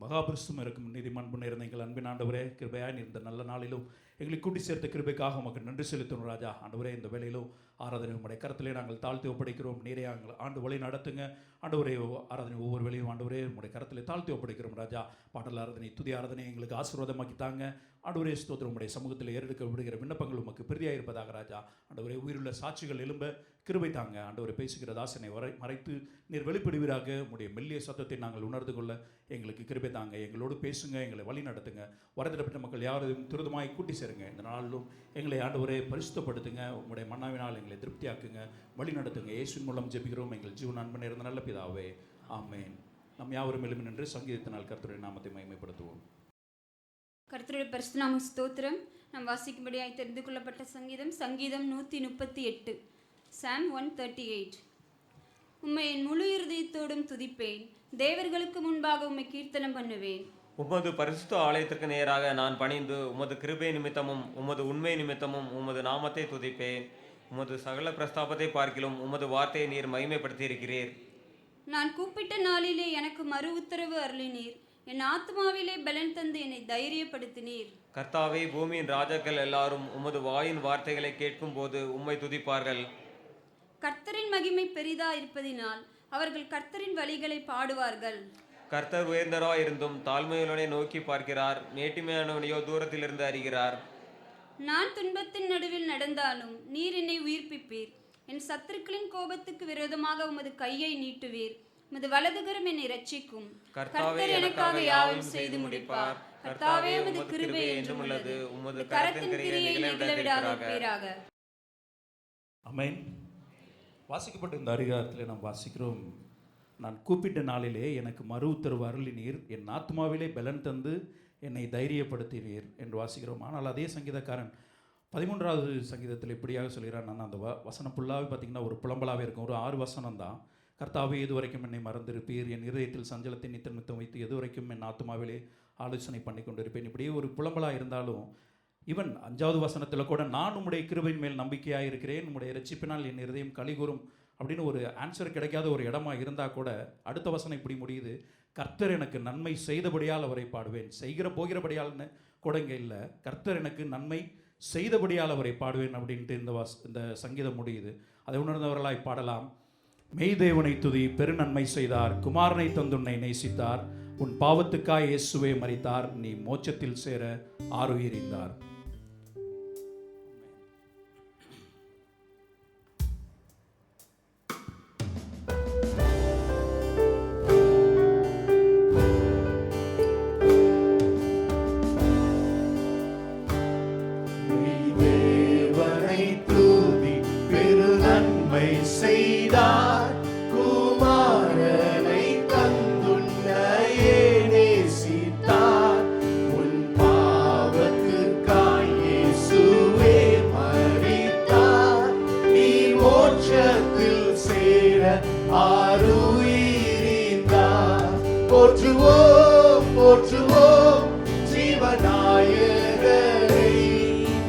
மகாபரிசும் இருக்கும் நீதிமான் முன்னேறின எங்கள் அன்பின் ஆண்டவரே, கிருபையாய் இருந்த நல்ல நாளிலும் எங்களை கூட்டி சேர்த்த கிருபைக்காக உமக்கு நன்றி செலுத்தணும் ராஜா. ஆண்டவரே, இந்த வேளையிலும் ஆராதனை உங்களுடைய கருத்திலே நாங்கள் தாழ்த்தி ஒப்படைக்கிறோம். நீரே ஆண்டு வழி நடத்துங்க ஆண்டவரே. ஆராதனை ஒவ்வொரு வேளையும் ஆண்டவரே உங்களுடைய கருத்திலே தாழ்த்தி ஒப்படைக்கிறோம் ராஜா. பாடல் ஆராதனை, துதி ஆராதனை எங்களுக்கு ஆசீர்வாதமாக்கி தாங்க ஆண்டவரே. ஸ்தோத்திரம். உங்களுடைய சமூகத்தில் ஏறெடுக்க விடுகிற விண்ணப்பங்கள் உமக்கு பிரிதியாக இருப்பதாக ராஜா. ஆண்டவரே, உயிருள்ள சாட்சிகள் எழும்ப கிருபை தாங்க ஆண்டவரை. பேசுகிற தாசனை மறைத்து நீர் வெளிப்படுவீராக. உங்களுடைய மெல்லிய சத்தத்தை நாங்கள் உணர்ந்து கொள்ள எங்களுக்கு கிருபை தாங்க. எங்களோடு பேசுங்க, எங்களை வழி நடத்துங்க. வரதிடப்பட்ட மக்கள் யாரையும் துரிதமாய் கூட்டி சேருங்க. இந்த நாளிலும் எங்களை ஆண்டவரே பரிசுத்தப்படுத்துங்க. உங்களுடைய மன்னாவினால் எங்களை திருப்தியாக்குங்க, வழி நடத்துங்க. இயேசுவின் மூலம் ஜெபிக்கிறோம் எங்கள் ஜீவன் அன்பன் இருந்த நல்ல பிதாவே, ஆமென். நம் யாவரும் எழுமி நின்று சங்கீதத்தினால் கர்த்தருடைய நாமத்தை மகிமைப்படுத்துவோம். கர்த்தருடைய பரிசுத்த நாம ஸ்தோத்திரம். நாம் வாசிக்கும்படியாய் தெரிந்து கொள்ளப்பட்ட சங்கீதம் சங்கீதம் 138, Psalm 138. உம்மை என் முழு இருதயத்தோடும் துதிப்பேன், தேவர்களுக்கு முன்பாக உம்மை கீர்த்தனம் பண்ணுவேன். உமது பரிசுத்த ஆலயத்திற்கு நேராக நான் பணிந்து உமது கிருபை நிமித்தமும் உமது உண்மை நிமித்தமும் உமது நாமத்தை துதிப்பேன். உமது சகல பிரஸ்தாபத்தை பார்க்கிலும் உமது வார்த்தையை நீர் மகிமைப்படுத்தி இருக்கிறீர். நான் கூப்பிட்ட நாளிலே எனக்கு மறு உத்தரவு அருளினீர், என் ஆத்மாவிலே பலன் தந்து என்னை தைரியப்படுத்தினீர். கர்த்தாவே, பூமியின் ராஜாக்கள் எல்லாரும் உமது வாயின் வார்த்தைகளை கேட்கும் போது உம்மை துதிப்பார்கள். கர்த்தரின் மகிமை பெரிதா இருப்பதினால் அவர்கள் கர்த்தரின் வழிகளை பாடுவார்கள். கர்த்தர் உயர்ந்தராய் இருந்தும் தாழ்மையுடனே நோக்கி பார்க்கிறார், மேட்டிமையானவனையோ தூரத்திலிருந்து அறிகிறார். நான் துன்பத்தின் நடுவில் நடந்தாலும் நீர் என்னை உயிர்ப்பிப்பீர். என் சத்துருக்களின் கோபத்துக்கு விரோதமாக உமது கையை நீட்டுவீர். உமது வலதுகரம் என்னை ரட்சிக்கும். கர்த்தர் எனக்காக யாவும் செய்து முடிப்பார். கர்த்தாவே, உமது கிருபை என்றும் உள்ளது. உமது கரத்தின் கிரியை நிகழவிடாதிருப்பீராக. ஆமென். வாசிக்கப்பட்ட இந்த அதிகாரத்தில் நாம் வாசிக்கிறோம், நான் கூப்பிட்ட நாளிலே எனக்கு மறு உத்தரவு அருளினீர், என் ஆத்மாவிலே பலன் தந்து என்னை தைரியப்படுத்தினீர் என்று வாசிக்கிறோம். ஆனால் அதே சங்கீதக்காரன் 13வது சங்கீதத்தில் இப்படியாக சொல்கிறான். நான் அந்த வசனம் ஃபுல்லாகவே பார்த்திங்கன்னா ஒரு புலம்பலாகவே இருக்கும். ஒரு 6 வசனம் தான். கர்த்தாவே, எதுவரைக்கும் என்னை மறந்திருப்பீர், என் இருதயத்தில் சஞ்சலத்தை நித்தம் வைத்து எதுவரைக்கும் என் ஆத்மாவிலே ஆலோசனை பண்ணி கொண்டிருப்பேன். இப்படியே ஒரு புலம்பலாக இருந்தாலும் இவன் 5வது வசனத்தில் கூட நான் உம்முடைய கிருபையின் மேல் நம்பிக்கையாக இருக்கிறேன், உம்முடைய இரட்சிப்பினால் என் இருதயம் கலிகூரும் அப்படின்னு ஒரு ஆன்சர் கிடைக்காத ஒரு இடமா இருந்தால் கூட அடுத்த வசனம் இப்படி முடியுது, கர்த்தர் எனக்கு நன்மை செய்தபடியால் அவரை பாடுவேன். செய்கிற போகிறபடியால்னு கூட இங்கே இல்லை, கர்த்தர் எனக்கு நன்மை செய்தபடியால் அவரை பாடுவேன் அப்படின்ட்டு இந்த சங்கீதம் முடியுது. அதை உணர்ந்தவர்களாய் பாடலாம். மெய்தேவனை துதி, பெருநன்மை செய்தார், குமாரனை தந்துன்னை நேசித்தார், உன் பாவத்துக்காய் இயேசுவே மரித்தார், நீ மோட்சத்தில் சேர ஆருயிரிந்தார். செய்தார், குமாரனை தந்துன்னையே நேசித்தார், உன் பாவத்துக்காய் இயேசுவே மரித்தார், நீ மோட்சத்தில் சேர ஆருயிரிந்தார். போற்றுவோம் போற்றுவோம் ஜீவநாயகரை,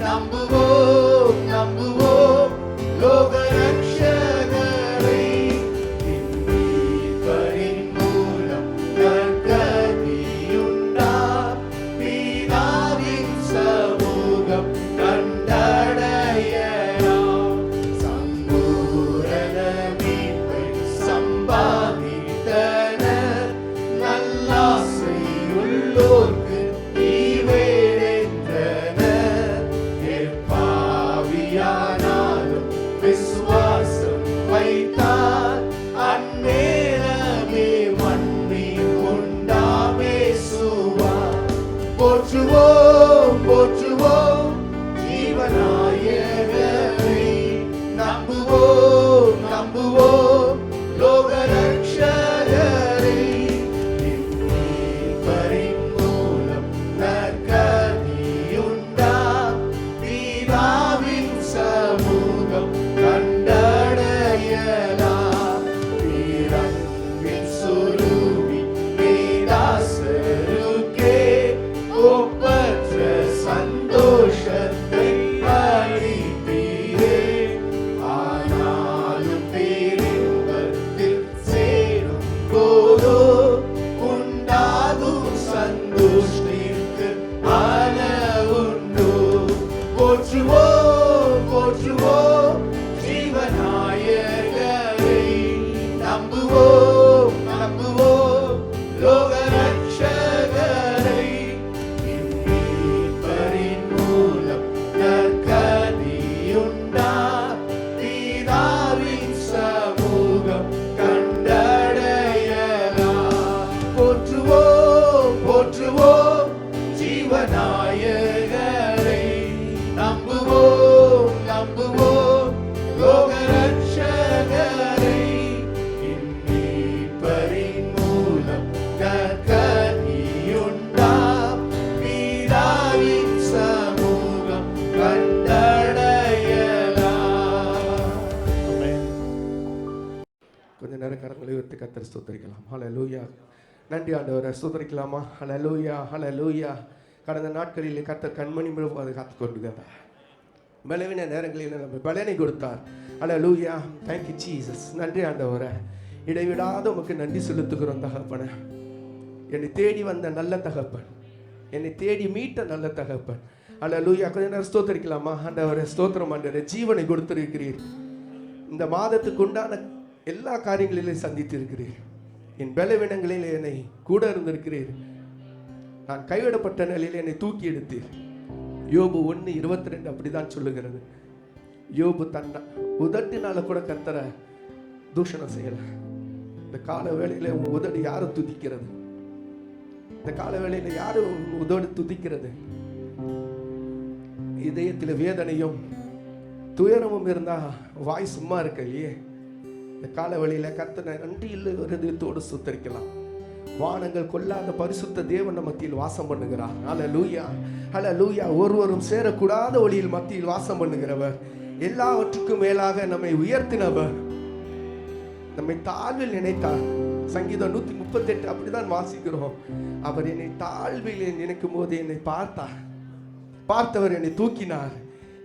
நம்புவோம் நம்புவோம் லோக நல்லாசையுள்ளோர்க்கு நீ வேலை நம்புவோம் நம்புவோம் லோக ரட்சகரை மீட்பரின் மூலம் நற்கதியுண்டா பிதாவின் சமூகம் கண்டடையலாம் போற்றுவோம் போற்றுவோம் ஜீவநாயகரை நம்புவோம் நம்புவோம் லோக ரட்சகரை மீட்பரின் மூலம் நற்கதியுண்டா பிதாவின் சமூகம் கண்டடையலாம். கொஞ்ச நேரம் கரங்களை உயர்த்தி கர்த்தரை ஸ்தோத்திரிக்கலாம். ஹல்லேலூயா. நன்றி ஆண்டவரை ஸ்தோத்திரிக்கலாமா? ஹல்லேலூயா ஹல்லேலூயா. கடந்த நாட்களில் கர்த்தர் கண்மணி அதை காத்து கொண்டிருக்கிறார். பலவீன நேரங்களில் நம்ம பலனை கொடுத்தார். ஹல்லேலூயா. Thank you Jesus. நன்றி ஆண்டவரை. இடைவிடாத உமக்கு நன்றி செலுத்துகிறோம் தகப்பனே. என்னை தேடி வந்த நல்ல தகப்பன், என்னை தேடி மீட்ட நல்ல தகப்பன். ஹல்லேலூயா. கொஞ்ச நேரம் ஸ்தோத்திரிக்கலாமா? ஆண்டவரை ஸ்தோத்திரம் ஆண்டவரே. ஜீவனை கொடுத்திருக்கிறீர். இந்த மாதத்துக்கு உண்டான எல்லா காரியங்களிலும் சந்தித்திருக்கிறீர். என் பலவீனங்களில் என்னை கூட இருந்திருக்கிறீர். நான் கைவிடப்பட்ட நிலையில் என்னை தூக்கி எடுத்தீர். யோபு 1:22 அப்படிதான் சொல்லுகிறது. யோபு தன்னை உதட்டினால கூட கர்த்தரை தூஷணம் செய்யல. இந்த கால வேளையில உங்க உதடு யாரை துதிக்கிறது? இந்த கால வேளையில யாரு உதடு துதிக்கிறது? இதயத்தில் வேதனையும் துயரமும் இருந்தா வாய் சும்மா இருக்க இல்லையே. இந்த கால வழியில கர்த்தனை நன்றி இல்லை ஹிருதயத்தோடு சுத்தரிக்கலாம். வானங்கள் கொள்ளாத பரிசுத்த தேவன் மத்தியில் வாசம் பண்ணுகிறார். ஹல்லேலூயா ஹல்லேலூயா. ஒருவரும் சேரக்கூடாத ஒளியில் மத்தியில் வாசம் பண்ணுகிறவர், எல்லாவற்றுக்கும் மேலாக நம்மை உயர்த்தினவர், நம்மை தாழ்வில் நினைத்தார். சங்கீதம் 138 அப்படிதான் வாசிக்கிறோம். அவர் என்னை தாழ்வில் நினைக்கும் போது என்னை பார்த்தார். பார்த்தவர் என்னை தூக்கினார்,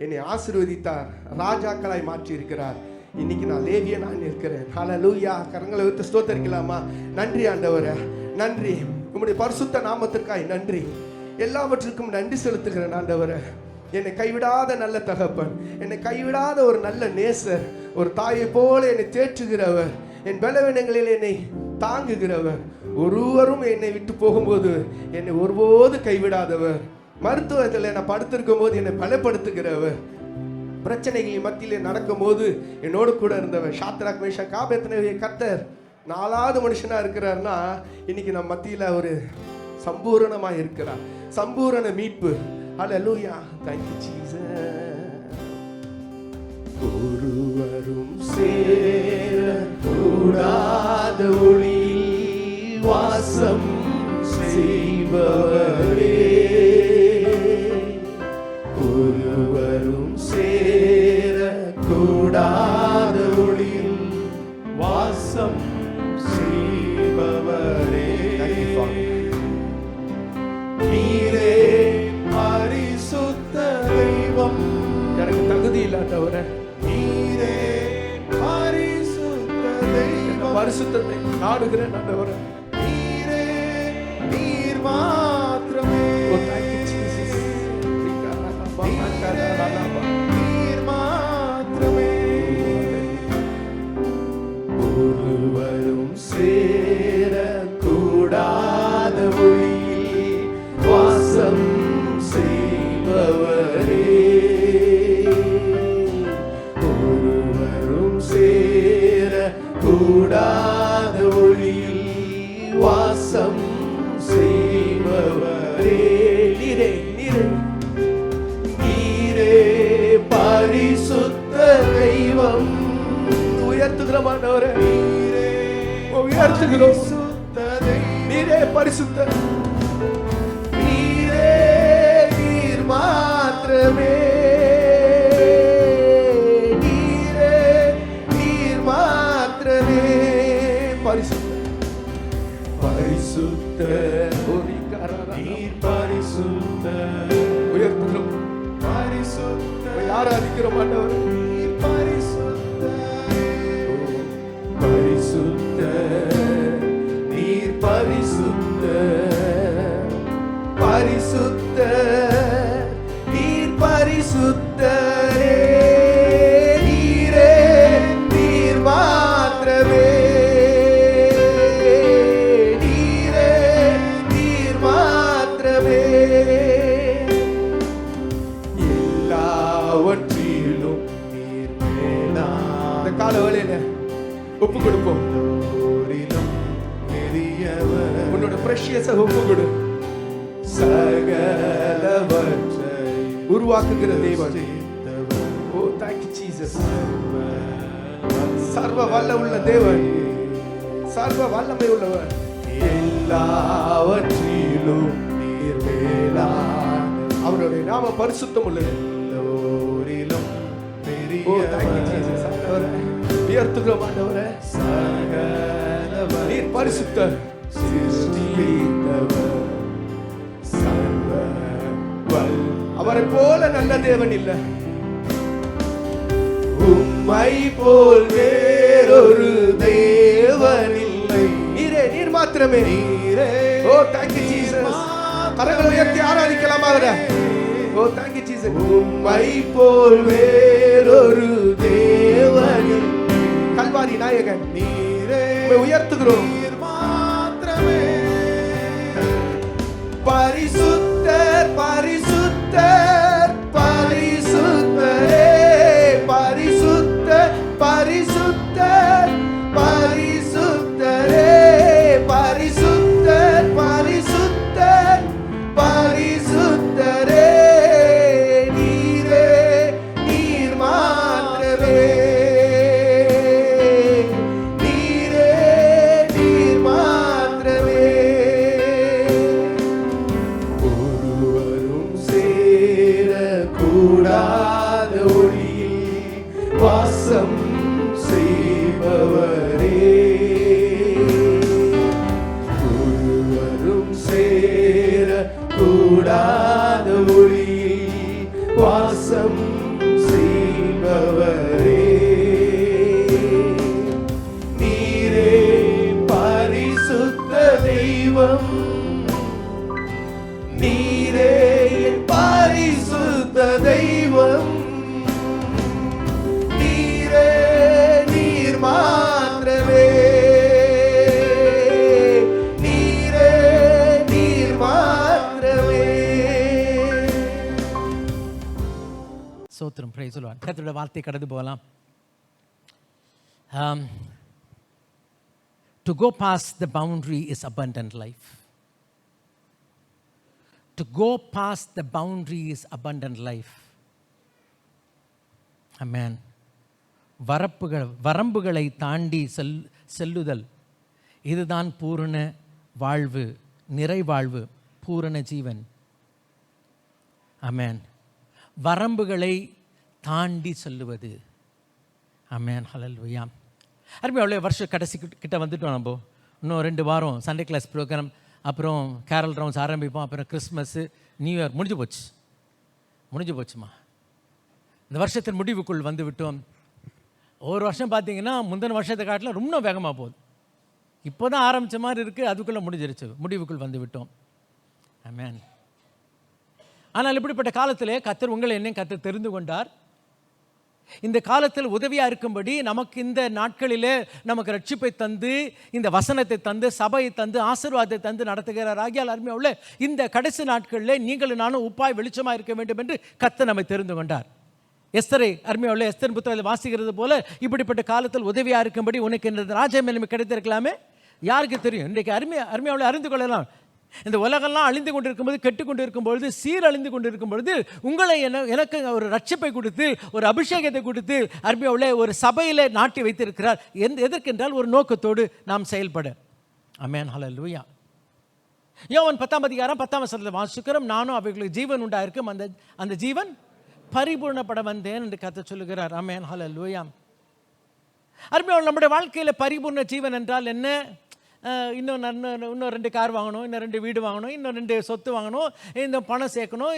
என்னை ஆசீர்வதித்தார், ராஜாக்களாய் மாற்றி இருக்கிறார். இன்னைக்கு நான் லேவியனா இருக்கிறேன். ஹல்லேலூயா. கரங்களை வைத்து ஸ்தோத்திரிக்கலாமா? நன்றி ஆண்டவரே, நன்றி. உம்முடைய பரிசுத்த நாமத்திற்காய் நன்றி. எல்லாவற்றுக்கும் நன்றி செலுத்துகிறேன் ஆண்டவரே. என்னை கைவிடாத நல்ல தகப்பன், என்னை கைவிடாத ஒரு நல்ல நேசர், ஒரு தாயை போல என்னை தேற்றுகிறவர், என் பலவீனங்களில் என்னை தாங்குகிறவர், ஒருவரும் என்னை விட்டு போகும்போது என்னை ஒருபோது கைவிடாதவர், மருத்துவத்தில் என்னை படுத்திருக்கும் போது என்னை பலப்படுத்துகிறவர், பிரச்சனைகளின் மத்தியில் நடக்கும் போது என்னோடு கூட இருந்தவர். ஷாத்ராக் மேஷாக் ஆபேத்நேகோ கர்த்தர் 4வது மனுஷனா இருக்கிறார்னா இன்னைக்கு நம்ம மத்தியில் ஒரு சம்பூரணமா இருக்கிறார். சம்பூரண மீட்பு. ஹல்லேலூயா. Thank you Jesus. ஒருவரும் சேரக்கூடாத ஒளியில் வாசம் செய்பவரே, ஒருவரும் சேரக்கூடாத ஒளியில் வாசம் செய்பவரே, நீரே பரிசுத்த தெய்வம். எனக்கு தகுதி இல்லாதவரை நீரே பரிசுத்த தெய்வம். பரிசுத்தத்தை நாடுகிறேன் ஆண்டவரே. நீரே நீர் மாத்திரமே. நீர் மாத்திரமே. ஒருவரும் சேரக்கூடாத ஒளியில் வாசம் செய்பவரே, ஒருவரும் சேரக்கூடாத ஒளியில் வாசம் செய்பவரே, நீரே நீரே நீரே பரிசுத்த தெய்வம். உயர்த்துகிறோம் ஆண்டவரே, நீரே உயர்த்துகிறோம். பரிசுத்த தெய்வம். நீரே பரிசுத்த, நீரே நீர் மாத்திரமே. நீரே நீர் மாத்திரமே. பரிசுத்த பரிசுத்த நீர் பரிசுத்த. உயர்த்துகிறோம், பரிசுத்த ஆராதிக்கிறோம் ஆண்டவரே. நீர் பரிசுத்த. பரிசுத்த நீர் பரிசுத்த. பரிசுத்த நீர் பரிசுத்தரே. நீரே நீர் மாத்திரமே. ஒப்பு கொடுப்போம். உன்னோட பிரஷியஸை ஒப்பு கொடு. சகலவற்றை உருவாக்குகிற தேவன். ஓ thank you Jesus. சர்வ வல்ல உள்ள தேவன், சர்வ வல்லமை உள்ளவர். எல்லாவற்றிலும் நீர் மேலான அவருடைய நாம பரிசுத்தம் உள்ளது. எல்லோரிலும் ஓ thank you Jesus. ஆண்டவரே உயர்த்துகிறோம். ஆண்டவரே சகலவற்றை நீர் பரிசுத்தர். சிருஷ்டித்தவர் சர்வ வல்ல அவரை போல நல்ல தேவன் இல்லை. உம்மை போல் வேறொரு தேவன் இல்லை. நீரே, நீர் மாத்திரமே. நீரே ஓ thank you Jesus. கரங்களை உயர்த்தி ஆராதிக்கலாம் அவரை. ஓ thank you Jesus. உம்மை போல் வேறொரு தேவன் இல்லை. கல்வாரி நாயகன் நீரே உம்மை உயர்த்துகிறோம். நீர் மாத்திரமே. பரிசுத்தர் பரிசுத்தர் பரிசுத்தரே பரிசுத்தர் பரிசுத்தர் பரிசுத்தரே பரிசுத்தர் பரிசுத்தர் பரிசுத்தரே நீரே நீர் மாத்திரமே. நீரே நீர் மாத்திரமே. ஒருவரும் சேரக்கூடாத ஒளியில் வாசம் செய்பவரே. ஒருவரும் சேரக்கூடாத ஒளியில் வாசம் செய்பவரே. நீரே பரிசுத்த தெய்வம். நீரே என் பரிசுத்த தெய்வம். நீரே நீர் மாத்திரமே. நீரே நீர் மாத்திரமே. சோத்திரம் பிரைஸ் சொல்லுவார். கர்த்தருடைய வார்த்தை கடந்து போகலாம். To go past the boundary is abundant life. To go past the boundary is abundant life. Amen. வரம்புகளை தாண்டி செல்லுதல் இதுதான் பூரண வாழ்வு, நிறைவாழ்வு, பூரண ஜீவன். ஆமென். வரம்புகளை தாண்டி செல்லுவது. ஆமென். ஹல்லேலூயா. அருமையானவர்களே, வருஷ கடைசி கிட்ட வந்துட்டோம். நம்ம இன்னும் 2 வாரம் சண்டே கிளாஸ் ப்ரோக்ராம், அப்புறம் கேரல் ரவுண்ட்ஸ் ஆரம்பிப்போம், அப்புறம் கிறிஸ்மஸ்ஸு, நியூ இயர் முடிஞ்சு போச்சுமா. இந்த வருஷத்தின் முடிவுக்குள் வந்து விட்டோம். ஒரு வருஷம் பார்த்தீங்கன்னா முந்தின வருஷத்தை காட்டில் ரொம்ப வேகமாக போகுது. இப்போ தான் ஆரம்பித்த மாதிரி இருக்குது, அதுக்குள்ளே முடிஞ்சிருச்சு, முடிவுக்குள் வந்து விட்டோம். ஆமென். ஆனால் இப்படிப்பட்ட காலத்திலே கர்த்தர் உங்களை என்னையும் கர்த்தர் தெரிந்து கொண்டார். இந்த காலத்தில் உதவியாக இருக்கும்படி நமக்கு இந்த நாட்களிலே நமக்கு ரட்சிப்பை தந்து, இந்த வசனத்தை தந்து, சபையை தந்து, ஆசீர்வாதத்தை தந்து நடத்துகிறார். ஆகியால் அருமையுள்ள இந்த கடைசி நாட்களில் நீங்களும் நானும் உப்பாய் வெளிச்சமாக இருக்க வேண்டும் என்று கர்த்தர் நம்மை தெரிந்து கொண்டார். எஸ்தரை அருமையுள்ள எஸ்தர் புத்தகத்தில் வாசிக்கிறது போல இப்படிப்பட்ட காலத்தில் உதவியாக இருக்கும்படி உனக்கு இந்த ராஜ்யம் எல்லாம் கிடைத்திருக்கலாமே. யாருக்கு தெரியும்? இன்றைக்கு அருமையுள்ள அறிந்து கொள்ளலாம். இந்த உலகெல்லாம் அழிந்து கொண்டிருக்கும்போது, கெட்டுக்கொண்டு இருக்கும்பொழுது, சீரழிந்து கொண்டு இருக்கும் பொழுது உங்களை எனக்கு ஒரு ரட்சிப்பை கொடுத்து, ஒரு அபிஷேகத்தை கொடுத்து அருமையுள்ள ஒரு சபையில் நாட்டி வைத்திருக்கிறார். எதற்கென்றால் ஒரு நோக்கத்தோடு நாம் செயல்பட. ஆமென். ஹல்லேலூயா. யோவான் 10:10 வாசிக்கிறோம். நானும் அவைகளுக்கு ஜீவன் உண்டாயிருக்கும், அந்த ஜீவன் பரிபூர்ணப்பட வந்தேன் என்று கர்த்தர் சொல்லுகிறார். ஆமென். ஹல்லேலூயா. அருமையுள்ள நம்முடைய வாழ்க்கையில் பரிபூர்ண ஜீவன் என்றால் என்ன? இன்னும் 2 கார் வாங்கணும், இன்னும் 2 வீடு வாங்கணும், இன்னும் 2 சொத்து வாங்கணும், இந்த பணம் சேர்க்கணும்.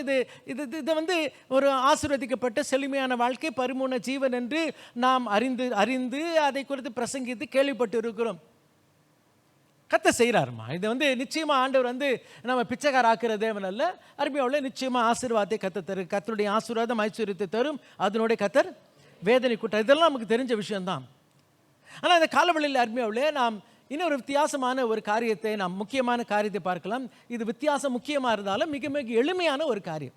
இது வந்து ஒரு ஆசீர்வதிக்கப்பட்ட செழுமையான வாழ்க்கை, பரிபூர்ண ஜீவன் என்று நாம் அறிந்து அதை குறித்து பிரசங்கித்து கேள்விப்பட்டு இருக்கிறோம். கர்த்தர் செய்கிறாருமா. இது வந்து நிச்சயமாக ஆண்டவர் வந்து நம்ம பிச்சைக்கார ஆக்கிற தேவன் அல்ல. அருமையாவுள்ள நிச்சயமாக ஆசீர்வாதத்தை கர்த்தர் தரும். கர்த்தருடைய ஆசீர்வாதம் ஐஸ்வர்யத்தை தரும். அதனுடைய கர்த்தர் வேதனை கூட்டம். இதெல்லாம் நமக்கு தெரிஞ்ச விஷயம்தான். ஆனால் இந்த காலவெளியில் அருமையாவுள்ள நாம் இன்னொரு வித்தியாசமான ஒரு காரியத்தை, நாம் முக்கியமான காரியத்தை பார்க்கலாம். இது வித்தியாசம் முக்கியமாக இருந்தாலும் மிக மிக எளிமையான ஒரு காரியம்.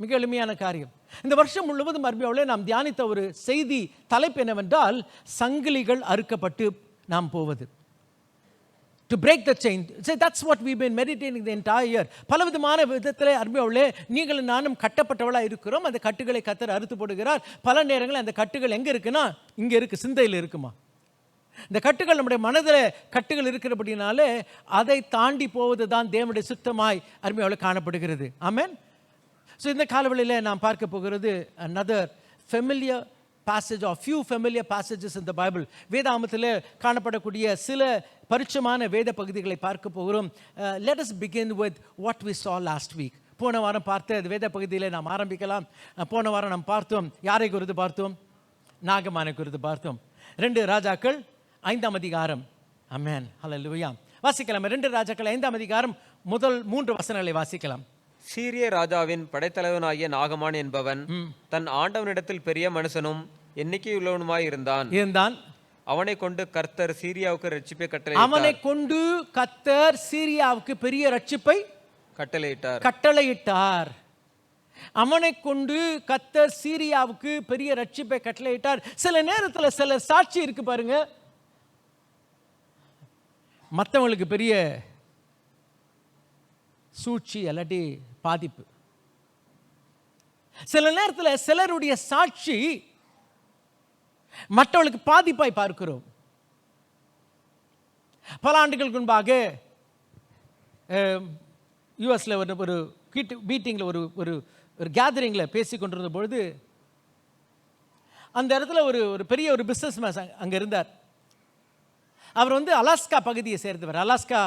மிக எளிமையான காரியம். இந்த வருஷம் முழுவதும் அருமையாளே நாம் தியானித்த ஒரு செய்தி தலைப்பு என்னவென்றால் சங்கிலிகள் அறுக்கப்பட்டு நாம் போவது. To break the chain. So that's what we've been meditating the entire year. பலவிதமான விதத்திலே அருமையாளே நீங்களும் நானும் கட்டப்பட்டவளா இருக்கிறோம். அந்த கட்டுகளை கர்த்தர் அறுத்து போடுகிறார். பல நேரங்களில் அந்த கட்டுகள் எங்க இருக்குன்னா இங்க இருக்கு, சிந்தையில் இருக்குமா. இந்த கட்டுகள் நம்முடைய மனதில் கட்டுகள் இருக்கிறபடினாலே அதை தாண்டி போவது தான் தேவனுடைய சுத்தமாய் அருமையாளே காணப்படுகிறது. ஆமென். ஸோ இந்த காலவெளியில் நாம் பார்க்க போகிறது another familiar passage or few familiar passages in the Bible. வேதாகமத்தில் காணப்படக்கூடிய சில பரிச்சயமான வேத பகுதிகளை பார்க்க போகிறோம். Let us begin with what we saw last week. போன வாரம் பார்த்த வேத பகுதியில் நாம் ஆரம்பிக்கலாம். போன வாரம் நாம் பார்த்தோம், யாரை குறித்து பார்த்தோம்? நாகமானை குறித்து பார்த்தோம். 2 ராஜாக்கள் 5ஆம் அதிகாரம். ஆமென், ஹல்லேலூயா. வாசிக்கலாம். 2 ராஜாக்கள் 5ஆம் அதிகாரம் முதல் 3 வசனங்களை வாசிக்கலாம். சீரிய ராஜாவின் படைத்தலைவனாகிய நாகமான் என்பவன் தன் ஆண்டவனிடத்தில் பெரிய மனுஷனும் எண்ணிக்கையுள்ளவனுமாய் இருந்தான். அவனை கொண்டு கர்த்தர் சீரியாவுக்கு ரட்சிப்பை பெரிய ரட்சிப்பை கட்டளையிட்டார். அவனை கொண்டு கர்த்தர் சீரியாவுக்கு பெரிய ரட்சிப்பை கட்டளையிட்டார். சில நேரத்தில் சில சாட்சி இருக்கு பாருங்க, மற்றவங்களுக்கு பெரிய சூழ்ச்சி அல்லாட்டி பாதிப்பு. சில நேரத்தில் சிலருடைய சாட்சி மற்றவர்களுக்கு பாதிப்பாய் பார்க்கிறோம். பல ஆண்டுகளுக்கு முன்பாக யூஎஸ்ல ஒரு மீட்டிங்கில் ஒரு கேதரிங்கில் பேசி கொண்டிருந்த பொழுது அந்த இடத்துல ஒரு பெரிய ஒரு பிஸ்னஸ் மேன் அங்கே இருந்தார். அவர் அலாஸ்கா பகுதியை சேர்ந்தவர். Alaska,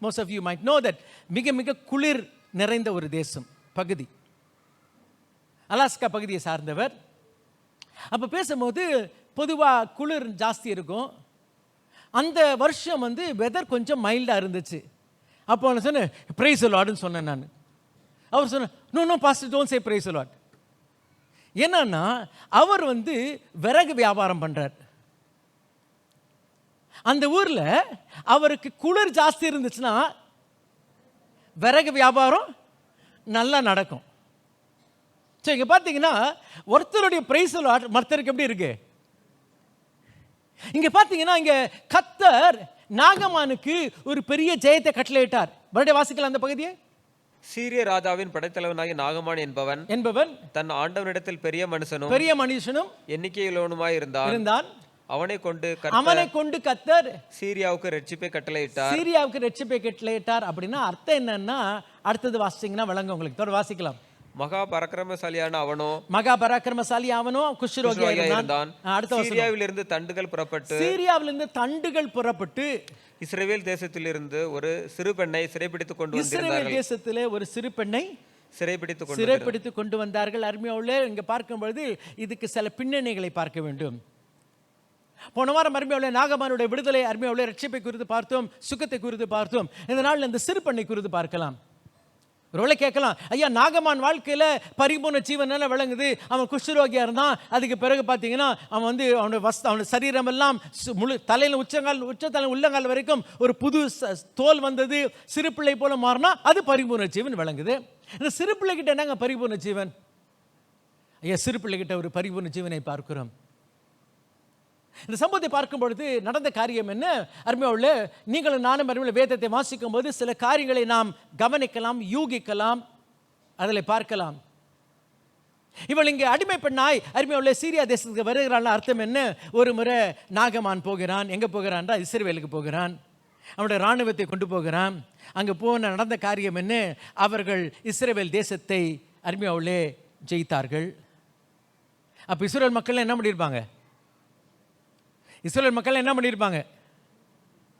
most of you might know that, மிக மிக குளிர் நிறைந்த ஒரு தேசம் பகுதி. அலாஸ்கா பகுதியை சார்ந்தவர். அப்போ பேசும்போது பொதுவாக குளிர் ஜாஸ்தி இருக்கும். அந்த வருஷம் வெதர் கொஞ்சம் மைல்டாக இருந்துச்சு. அப்போ நான் சொன்னேன், பிரைஸ் தி லார்ட்னு சொன்னேன் நான். அவர் சொன்னேன், no pastor, don't say praise the lord. என்னன்னா அவர் விறகு வியாபாரம் பண்ணுறார். அந்த ஊரில் அவருக்கு குளிர் ஜாஸ்தி இருந்துச்சுன்னா விறகு வியாபாரம் நல்லா நடக்கும். சரி, இங்கே பார்த்தீங்கன்னா ஒருத்தருடைய பிரைஸ் மற்றருக்கு எப்படி இருக்கு? இங்கே பார்த்தீங்கன்னா இங்கே கர்த்தர் நாகமானுக்கு ஒரு பெரிய ஜெயத்தை கட்டளையிட்டார். மறுபடியும் வாசிக்கலாம் அந்த பகுதியை. சீரிய ராஜாவின் படைத்தலைவனாகிய நாகமான் என்பவன் தன் ஆண்டவனிடத்தில் பெரிய மனுஷனும் எண்ணிக்கையுள்ளவனுமாய் இருந்தான். அவனை கொண்டு கர்த்தர் சீரியாவுக்கு ரட்சிப்பை கட்டளையிட்டார். அப்படின்னா அர்த்தம் என்னன்னா, அடுத்தது வாசிச்சீங்கன்னா விளங்க உங்களுக்கு. தொடர் வாசிக்கலாம். மகா பராக்கிரமசாலியான அவனோ குஷ்டரோகியாக இருந்தான். சீரியாவிலிருந்து தண்டுகள் புறப்பட்டு இஸ்ரவேல் தேசத்திலிருந்து ஒரு சிறு பெண்ணை சிறைப்பிடித்துக் கொண்டு வந்தார்கள். அருமையாவுள்ளே இங்க பார்க்கும்பொழுது இதுக்கு சில பின்னணிகளை பார்க்க வேண்டும். போன வாரம் அருமையாவுள்ளே நாகமானுடைய விடுதலை, அருமையாவுள்ளே ரட்சிப்பை குறித்து பார்த்தோம், சுகத்தை குறித்து பார்த்தோம். இந்த நாள் இந்த சிறு பெண்ணை குறித்து பார்க்கலாம். ஒருவேளை கேட்கலாம், ஐயா நாகமான் வாழ்க்கையில் பரிபூர்ண ஜீவன் விளங்குது, அவன் குஷ்டரோகியாக இருந்தான். அதுக்கு பிறகு பார்த்தீங்கன்னா அவன் அவனுடைய சரீரம் எல்லாம் முழு தலையில் உச்சத்தலை உள்ளங்கால் வரைக்கும் ஒரு புது தோல் வந்தது, சிறு பிள்ளை போல மாறினா அது பரிபூர்ண ஜீவன் விளங்குது. இந்த சிறு பிள்ளைகிட்ட என்னங்க பரிபூர்ண ஜீவன்? ஐயா சிறு பிள்ளைகிட்ட ஒரு பரிபூர்ண ஜீவனை பார்க்கிறோம். இந்த சம்பவத்தை பார்க்கும் பொழுது நடந்த காரியம் என்ன? அருமையாவுள்ளே நீங்களும் நானும் அருமையுள்ள வேதத்தை வாசிக்கும் போது சில காரியங்களை நாம் கவனிக்கலாம், யூகிக்கலாம், அதில் பார்க்கலாம். இவள் இங்கே அடிமை பெண்ணாய் அருமையாவுள்ளே சீரியா தேசத்துக்கு வருகிறாள். அர்த்தம் என்ன? ஒரு முறை நாகமான் போகிறான். எங்கே போகிறான்டா? இஸ்ரவேலுக்கு போகிறான். அவனுடைய இராணுவத்தை கொண்டு போகிறான். அங்கே போன நடந்த காரியம் என்ன? அவர்கள் இஸ்ரவேல் தேசத்தை அருமையாவுள்ளே ஜெயித்தார்கள். அப்போ இஸ்ரவேல் மக்கள் என்ன பண்ணியிருப்பாங்க? இஸ்ரவேல் மக்கள் என்ன பண்ணியிருப்பாங்க?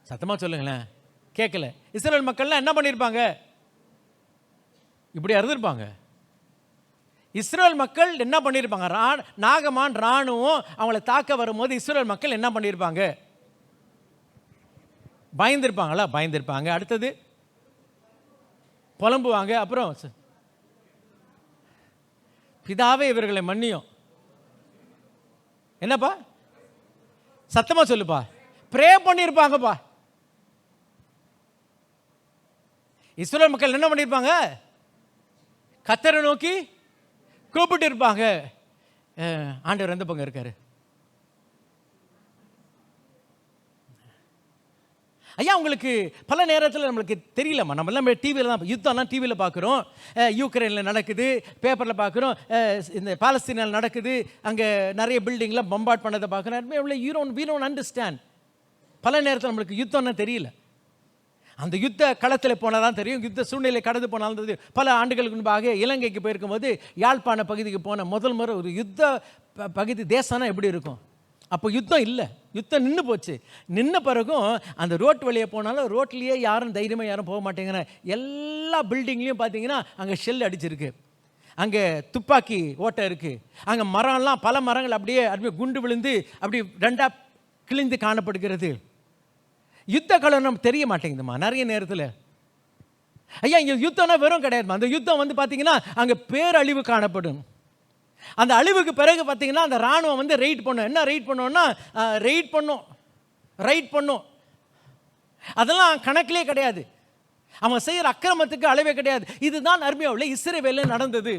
சத்தமாக சொல்லுங்களேன், கேட்கல. இஸ்ரவேல் மக்கள்லாம் என்ன பண்ணியிருப்பாங்க? இப்படி அறுதிருப்பாங்க. இஸ்ரவேல் மக்கள் என்ன பண்ணியிருப்பாங்க? நாகமான் இராணுவம் அவங்கள தாக்க வரும்போது இஸ்ரவேல் மக்கள் என்ன பண்ணியிருப்பாங்க? பயந்துருப்பாங்களா? பயந்துருப்பாங்க. அடுத்தது புலம்புவாங்க. அப்புறம் பிதாவே இவர்களை மன்னியும். என்னப்பா சத்தமா சொல்லுப்பா, ப்ரே பண்ணியிருப்பாங்கப்பா. இஸ்ரவேல் மக்கள் என்ன பண்ணியிருப்பாங்க? கர்த்தரை நோக்கி கூப்பிட்டு இருப்பாங்க. ஆண்டவர் எந்த பக்கம் இருக்காரு? ஐயா உங்களுக்கு பல நேரத்தில் நம்மளுக்கு தெரியலம்மா, நம்ம எல்லாம் டிவியில் தான் யுத்தம்லாம் டிவியில் பார்க்குறோம், யூக்ரைனில் நடக்குது, பேப்பரில் பார்க்குறோம், இந்த பாலஸ்தீனில் நடக்குது, அங்கே நிறைய பில்டிங்லாம் பம்பார்ட் பண்ணதை பார்க்குறோம். We don't understand. பல நேரத்தில் நம்மளுக்கு யுத்தம்னா தெரியல. அந்த யுத்த களத்தில் போனால் தான் தெரியும், யுத்த சூழ்நிலை கடந்து போனாலும் தெரியும். பல ஆண்டுகளுக்கு முன்பாக இலங்கைக்கு போயிருக்கும்போது யாழ்ப்பாண பகுதிக்கு போன முதல் முறை ஒரு யுத்த பகுதி தேசம்னா எப்படி இருக்கும்? அப்போ யுத்தம் இல்லை, யுத்தம் நின்று போச்சு. நின்ன பிறகும் அந்த ரோட்டு வழியே போனாலும் ரோட்லேயே யாரும் தைரியமாக யாரும் போக மாட்டேங்கிறாங்க. எல்லா பில்டிங்லேயும் பார்த்தீங்கன்னா அங்கே ஷெல் அடிச்சிருக்கு, அங்கே துப்பாக்கி ஓட்டை இருக்குது, அங்கே மரம்லாம் பல மரங்கள் அப்படியே குண்டு விழுந்து அப்படி ரெண்டாக கிழிந்து காணப்படுகிறது. யுத்த காலம் நமக்கு தெரிய மாட்டேங்குதுமா நிறைய நேரத்தில். ஐயா இங்கே யுத்தம்னா வெறும் கிடையாதுமா, அந்த யுத்தம் வந்து பார்த்தீங்கன்னா அங்கே பேரழிவு காணப்படும். அந்த அழிவுக்கு பிறகு பார்த்தீங்கன்னா அந்த இராணுவம் வந்து ரெய்ட் பண்ணும். என்ன ரெய்ட் பண்ணோன்னா ரைட் பண்ணும். அதெல்லாம் கணக்கிலே கிடையாது. அவன் செய்கிற அக்கிரமத்துக்கு அளவே கிடையாது. இதுதான் அர்மியாவில் இஸ்ரவேலில் நடந்தது.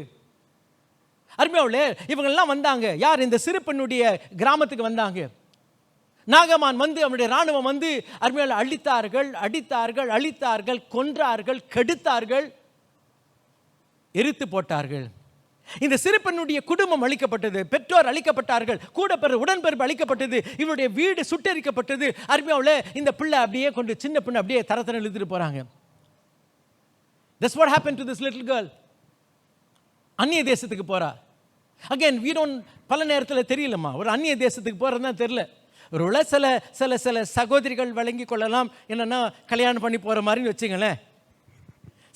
அர்மியாவில் இவங்கெல்லாம் வந்தாங்க. யார்? இந்த சிறு பெண்ணுடைய கிராமத்துக்கு வந்தாங்க. நாகமான் வந்து அவனுடைய இராணுவம் வந்து அர்மியாவில் அழித்தார்கள், கொன்றார்கள், கெடுத்தார்கள், எரித்து போட்டார்கள். இந்த சிறு பெண்ணுடைய குடும்பம் அழிக்கப்பட்டது, பெற்றோர் அழிக்கப்பட்டார்கள், கூட பிற உடன்பிறப்பு அழிக்கப்பட்டது, இவருடைய வீடு சுட்டரிக்கப்பட்டது. அர்மியாவில் இந்த பிள்ளை அப்படியே கொண்டு சின்ன பிள்ளை அப்படியே தரத்தன இழுத்துட்டு போறாங்க. That's what happened to this little girl. அந்நிய தேசத்துக்கு போறா. அகைன் பல நேரத்தில் தெரியலம்மா, ஒரு அந்நிய தேசத்துக்கு போறதுதான் தெரியல. ஒரு சில சில சில சகோதரிகள் வழங்கி கொள்ளலாம், என்னன்னா கல்யாணம் பண்ணி போற மாதிரி வச்சுங்களேன்,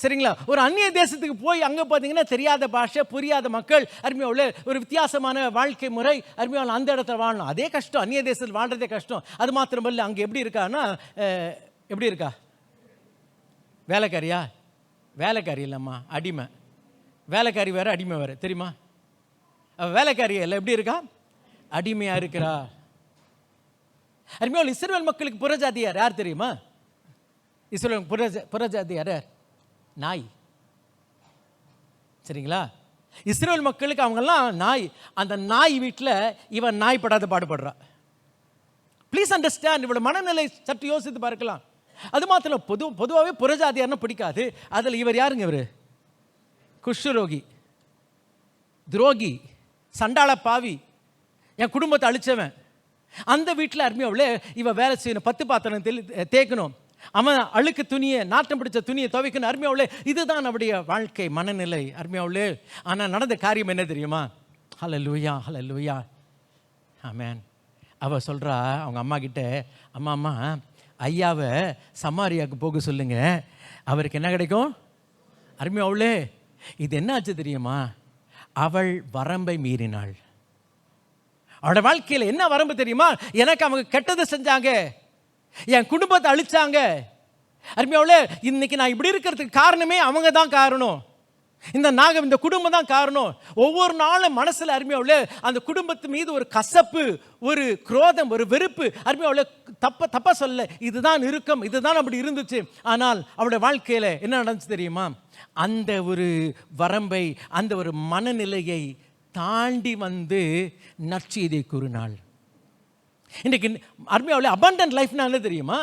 சரிங்களா? ஒரு அந்நிய தேசத்துக்கு போய் அங்கே பார்த்தீங்கன்னா தெரியாத பாஷை, புரியாத மக்கள், அருமையாவில் ஒரு வித்தியாசமான வாழ்க்கை முறை, அருமையாவில் அந்த இடத்துல வாழணும். அதே கஷ்டம், அந்நிய தேசத்தில் வாழ்றதே கஷ்டம். அது மாத்திரமல்ல, அங்கே எப்படி இருக்கான்னா எப்படி இருக்கா? வேலைக்காரியா? வேலைக்காரி இல்லைம்மா, அடிமை. வேலைக்காரி வேறு, அடிமை வேறு, தெரியுமா? வேலைக்காரி இல்லை, எப்படி இருக்கா? அடிமையாக இருக்கிறா. அருமையாவில் இஸ்ரவேல் மக்களுக்கு புறஜாதியார் யார் தெரியுமா? இஸ்ரவேல் புறஜாதியார் யார்? நாய். சரிங்களா? இஸ்ரவேல் மக்களுக்கு அவங்கெல்லாம் நாய். அந்த நாய் வீட்டில் இவன் நாய் படாத பாடுபடுறா. Please understand. இவளோட மனநிலை சற்று யோசித்து பார்க்கலாம். அது மாத்திரம் பொதுவாகவே புறஜாதியார்னு பிடிக்காது. அதில் இவர் யாருங்க? இவர் குஷ்டரோகி, துரோகி, சண்டாள பாவி, என் குடும்பத்தை அழிச்சவன். அந்த வீட்டில் அருமையாவில் இவன் வேலை செய்யணும், 10 பாத்திரம் தேய்க்கணும், அவன் அழுக்கு துணியை, நாட்டம் பிடிச்ச துணியை துவைக்கணும். அருமையாவில் இதுதான் அவருடைய வாழ்க்கை மனநிலை. அருமையாவில் ஆனால் நடந்த காரியம் என்ன தெரியுமா? ஹல்லேலூயா, ஹல்லேலூயா, ஆமென். அவள் சொல்கிறா அவங்க அம்மா கிட்ட, அம்மா ஐயாவை சமாரியாவுக்கு போக சொல்லுங்க, அவருக்கு என்ன கிடைக்கும்? அருமையாவில் இது என்ன ஆச்சு தெரியுமா? அவள் வரம்பை மீறினாள். அவளோட வாழ்க்கையில் என்ன வரம்பு தெரியுமா? எனக்கு அவங்க கெட்டதை செஞ்சாங்க, என் குடும்பத்தை அழிச்சாங்க. அருமையாவில் இன்னைக்கு நான் இப்படி இருக்கிறதுக்கு காரணமே அவங்க தான் காரணம். இந்த குடும்பம் தான் காரணம். ஒவ்வொரு நாளும் மனசில் அருமையாவில் அந்த குடும்பத்து மீது ஒரு கசப்பு, ஒரு குரோதம், ஒரு வெறுப்பு. அருமையாவில் தப்பா சொல்ல, இதுதான் இருக்கும், இதுதான் அப்படி இருந்துச்சு. ஆனால் அவளுடைய வாழ்க்கையில் என்ன நடந்துச்சு தெரியுமா? அந்த ஒரு வரம்பை, அந்த ஒரு மனநிலையை தாண்டி வந்து நற்செய்தியை கூறினாள். இன்றைக்கு அருமையாவில் அபண்டன்ட் லைஃப்னா என்ன தெரியுமா?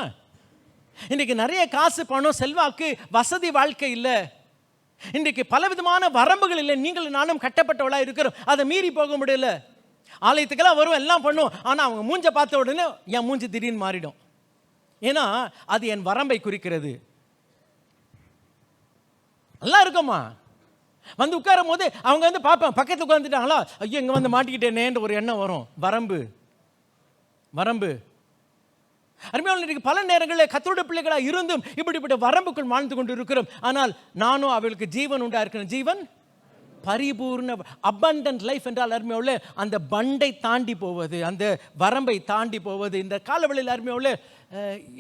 இன்றைக்கு நிறைய காசு, பணம், செல்வாக்கு, வசதி வாழ்க்கை இல்லை. இன்றைக்கு பலவிதமான வரம்புகள் இல்லை. நீங்கள் நானும் கட்டப்பட்டவளாக இருக்கிறோம், அதை மீறி போக முடியல. ஆலயத்துக்கெல்லாம் வரும், எல்லாம் பண்ணும், ஆனால் அவங்க மூஞ்ச பார்த்த உடனே என் மூஞ்சி திடீர்னு மாறிடும். ஏன்னா அது என் வரம்பை குறிக்கிறது. நல்லா இருக்குமா? வந்து உட்காரும் போது அவங்க வந்து பார்ப்பேன், பக்கத்தில் உட்காந்துட்டாங்களா, ஐயோ இங்கே வந்து மாட்டிக்கிட்டேனேன்ற ஒரு எண்ணம் வரும். வரம்பு அருமையான இன்றைக்கு பல நேரங்களில் கர்த்தருடைய பிள்ளைகளாக இருந்தும் இப்படிப்பட்ட வரம்புக்குள் வாழ்ந்து கொண்டு இருக்கிறோம். ஆனால் நானும் அவளுக்கு ஜீவன் உண்டா இருக்கிறேன், ஜீவன் பரிபூர்ண அபண்டன்ட் லைஃப் என்றால் அருமையுள்ள அந்த பண்டை தாண்டி போவது, அந்த வரம்பை தாண்டி போவது. இந்த காலவெளியில் அருமையுள்ள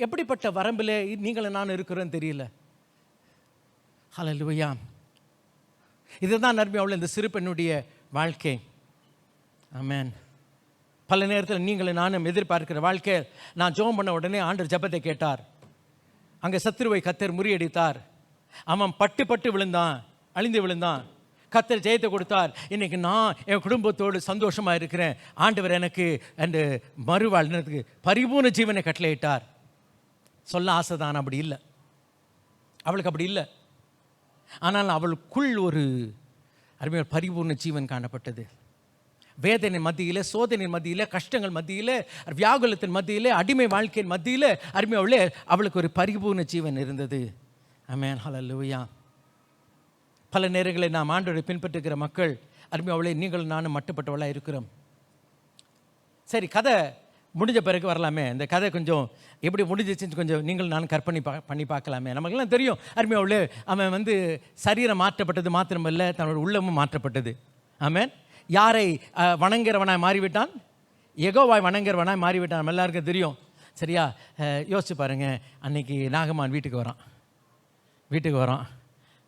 எப்படிப்பட்ட வரம்பில் நீங்களும் நான் இருக்கிறோன்னு தெரியல. ஹல்லேலூயா. இதுதான் அருமையுள்ள இந்த சிறு பெண்ணுடைய வாழ்க்கை. ஆமென். பல நேரத்தில் நீங்களும் நானும் எதிர்பார்க்கிற வாழ்க்கை. நான் ஜெபம் பண்ண உடனே ஆண்டவர் ஜெபத்தை கேட்டார். அங்கே சத்துருவை கர்த்தர் முறியடித்தார். அவன் பட்டு விழுந்தான், அழிந்து விழுந்தான். கர்த்தர் ஜெயத்தை கொடுத்தார். இன்னைக்கு நான் என் குடும்பத்தோடு சந்தோஷமாக இருக்கிறேன். ஆண்டவர் எனக்கு அந்த மறுவாழ்னதுக்கு பரிபூர்ண ஜீவனை கட்டளையிட்டார். சொல்ல ஆசை தான், அப்படி இல்லை. அவளுக்கு அப்படி இல்லை. ஆனால் அவளுக்குள் ஒரு அருமையான பரிபூர்ண ஜீவன் காணப்பட்டது. வேதனை மத்தியில், சோதனை மத்தியில், கஷ்டங்கள் மத்தியில், வியாகுலத்தின் மத்தியில், அடிமை வாழ்க்கையின் மத்தியில் அருமையாவளே அவளுக்கு ஒரு பரிபூர்ண ஜீவன் இருந்தது. ஆமென், ஹல்லேலூயா. பல நேரங்களில் நாம் ஆண்டவரை பின்பற்றுகிற மக்கள் அருமையாவளே நீங்களும் நானும் மட்டுப்பட்டவளாக இருக்கிறோம். சரி, கதை முடிஞ்ச பிறகு வரலாமே. இந்த கதை கொஞ்சம் எப்படி முடிஞ்சிச்சுன்னு கொஞ்சம் நீங்கள் நானும் கற்பனை பண்ணி பார்க்கலாமே. நமக்கெல்லாம் தெரியும் அருமையாவளே அவன் சரீரம் மாற்றப்பட்டது மாத்திரமல்ல, தன்னோட உள்ளமும் மாற்றப்பட்டது. ஆமென். யாரை வணங்குறவனாய் மாறிவிட்டான்? யெகோவாய் வணங்குறவனாய் மாறிவிட்டான். நம்ம எல்லாருக்கும் தெரியும். சரியா? யோசிச்சு பாருங்க. அன்னைக்கு நாகமான் வீட்டுக்கு வரான்.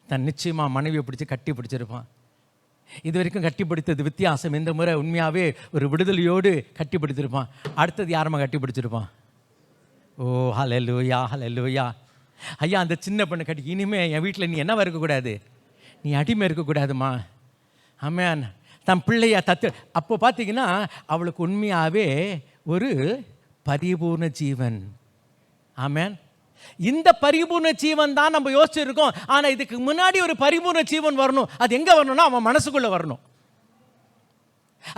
தன் நிச்சயமாக மனைவியை பிடிச்சி கட்டி பிடிச்சிருப்பான். இது வரைக்கும் கட்டிப்பிடித்தது வித்தியாசம். இந்த முறை உண்மையாகவே ஒரு விடுதலையோடு கட்டிப்பிடித்திருப்பான். அடுத்தது யாரம்மா கட்டி பிடிச்சிருப்பான்? ஓ ஹல்லேலூயா, ஹல்லேலூயா. ஐயா, அந்த சின்ன பொண்ணு கட்டி, இனிமே என் வீட்டில் நீ என்னவா இருக்கக்கூடாது, நீ அடிமை இருக்கக்கூடாதுமா. ஆமென். தன் பிள்ளையா தத்து. அப்போ பார்த்தீங்கன்னா அவளுக்கு உண்மையாகவே ஒரு பரிபூர்ண ஜீவன். ஆமென். இந்த பரிபூர்ண ஜீவன் தான் நம்ம யோசிச்சிருக்கோம். ஆனால் இதுக்கு முன்னாடி ஒரு பரிபூர்ண ஜீவன் வரணும். அது எங்கே வரணும்னா அவன் மனசுக்குள்ளே வரணும்.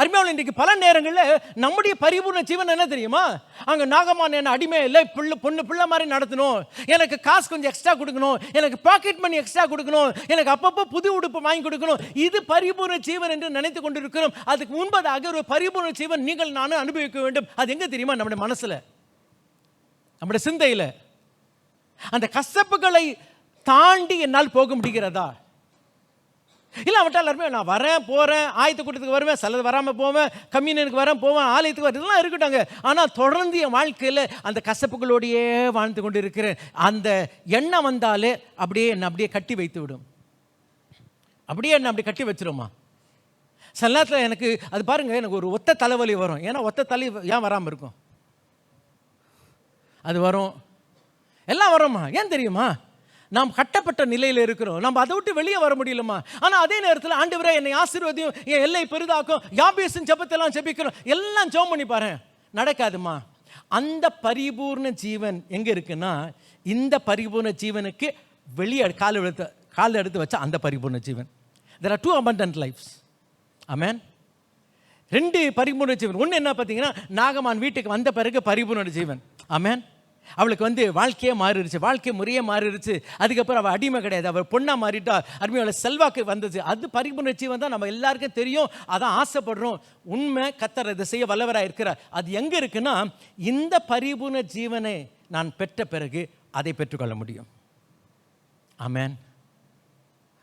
அருமையாவில் இன்றைக்கு பல நேரங்களில் நம்முடைய பரிபூர்ண ஜீவன் என்ன தெரியுமா? அங்கே நாகமான் என்ன அடிமை இல்லை, பிள்ளை மாதிரி நடத்தணும், எனக்கு காசு கொஞ்சம் எக்ஸ்ட்ரா கொடுக்கணும், எனக்கு பாக்கெட் மணி எக்ஸ்ட்ரா கொடுக்கணும், எனக்கு அப்பப்போ புது உடுப்பு வாங்கி கொடுக்கணும். இது பரிபூர்ண ஜீவன் என்று நினைத்து கொண்டிருக்கிறோம். அதுக்கு முன்பதாக ஒரு பரிபூர்ண ஜீவன் நீங்கள் நானும் அனுபவிக்க வேண்டும். அது எங்கே தெரியுமா? நம்முடைய மனசில், நம்முடைய சிந்தையில். அந்த கசப்புகளை தாண்டி என்னால் போக முடிகிறதா? இல்லை அவட்டால் எல்லாருமே நான் வரேன் போகிறேன், ஆயத்த கூட்டத்துக்கு வருவேன், சிலது வராமல் போவேன், கம்யூனியனுக்கு வரேன் போவேன், ஆலயத்துக்கு வரேன், இதெல்லாம் இருக்கட்டாங்க. ஆனால் தொடர்ந்து என் வாழ்க்கையில் அந்த கசப்புகளோடையே வாழ்ந்து கொண்டு இருக்கிறேன். அந்த எண்ணம் வந்தாலே என்னை கட்டி வைத்து விடும். என்னை அப்படி கட்டி வச்சிருமா. சில நேரத்தில் எனக்கு அது பாருங்கள், எனக்கு ஒரு ஒத்த தலைவலி வரும். ஏன்னா ஒத்த தலை ஏன் வராமல் இருக்கும்? அது வரும், எல்லாம் வரோம்மா. ஏன் தெரியுமா? நாம் கட்டப்பட்ட நிலையில் இருக்கிறோம். நம்ம அதை விட்டு வெளியே வர முடியலம்மா. ஆனால் அதே நேரத்தில் ஆண்டவரே என்னை ஆசீர்வதியும், என் எல்லை பெரிதாக்கும், யாபேசின் ஜெபத்தெல்லாம் ஜெபிக்கிறோம், எல்லாம் ஜெபம் பண்ணி பாரு, நடக்காதுமா. அந்த பரிபூர்ண ஜீவன் எங்கே இருக்குன்னா, இந்த பரிபூர்ண ஜீவனுக்கு வெளியே கால் எடுத்து வச்சா அந்த பரிபூர்ண ஜீவன். There are two abundant lives. ஆமென். 2 பரிபூர்ண ஜீவன். ஒன்று என்ன பார்த்தீங்கன்னா, நாகமான் வீட்டுக்கு வந்த பிறகு பரிபூர்ண ஜீவன். ஆமென். அவளுக்கு வாழ்க்கையே மாறிடுச்சு, வாழ்க்கை முறையே மாறிடுச்சு. அதுக்கப்புறம் அவள் அடிமை கிடையாது, அவள் பொண்ணா மாறிட்டா. அருமையால செல்வாக்கு வந்தது. அது பரிபூர்ண ஜீவன் தான். நம்ம எல்லாருக்கும் தெரியும், அதான் ஆசைப்படுறோம். உண்மை, கர்த்தர் இதை செய்ய வல்லவராக இருக்கிறார். அது எங்கே இருக்குன்னா, இந்த பரிபூர்ண ஜீவனை நான் பெற்ற பிறகு அதை பெற்றுக்கொள்ள முடியும். ஆமென்.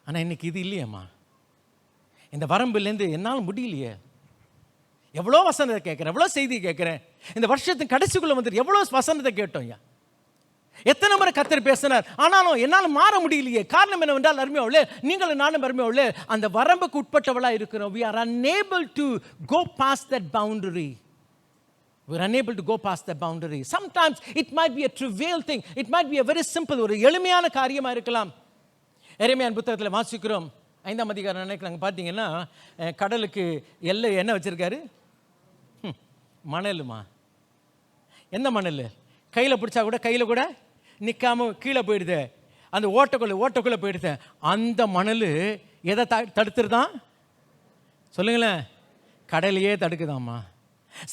ஆனால் இன்னைக்கு இது இல்லையம்மா. இந்த வரம்பிலேருந்து என்னால் முடியலையே. எவ்வளோ வசனத்தை கேட்குறேன், எவ்வளோ செய்தி கேட்குறேன். இந்த வருஷத்தின் கடைசிக்குள்ளே வந்துட்டு எவ்வளோ வசனத்தை கேட்டோம். எத்தனை முறை கர்த்தர் பேசினார், ஆனாலும் என்னால் மாற முடியலையே. காரணம் என்னவென்றால் அருமையாவளே, நீங்களும் நானும் அருமையாவளே அந்த வரம்புக்கு உட்பட்டவளாக இருக்கிறோம். We are unable to go past that boundary. We are unable to go past that boundary. Sometimes it might be a trivial thing. It might be a very simple, ஒரு எளிமையான காரியமாக இருக்கலாம். எரேமியாவின் புத்தகத்தில் வாசிக்கிறோம் 5ஆம் அதிகாரம் நினைக்கிறாங்க. பார்த்தீங்கன்னா கடலுக்கு எல்லை என்ன வச்சுருக்காரு? மணலுமா. எந்த மணல்? கையில் பிடிச்சா கூட கையில் கூட நிற்காம கீழே போயிடுது. அந்த ஓட்டக்குள்ளே போயிடுது. அந்த மணல் எதை தடுத்துருதான்? சொல்லுங்களேன். கடலையே தடுக்குதாம்மா.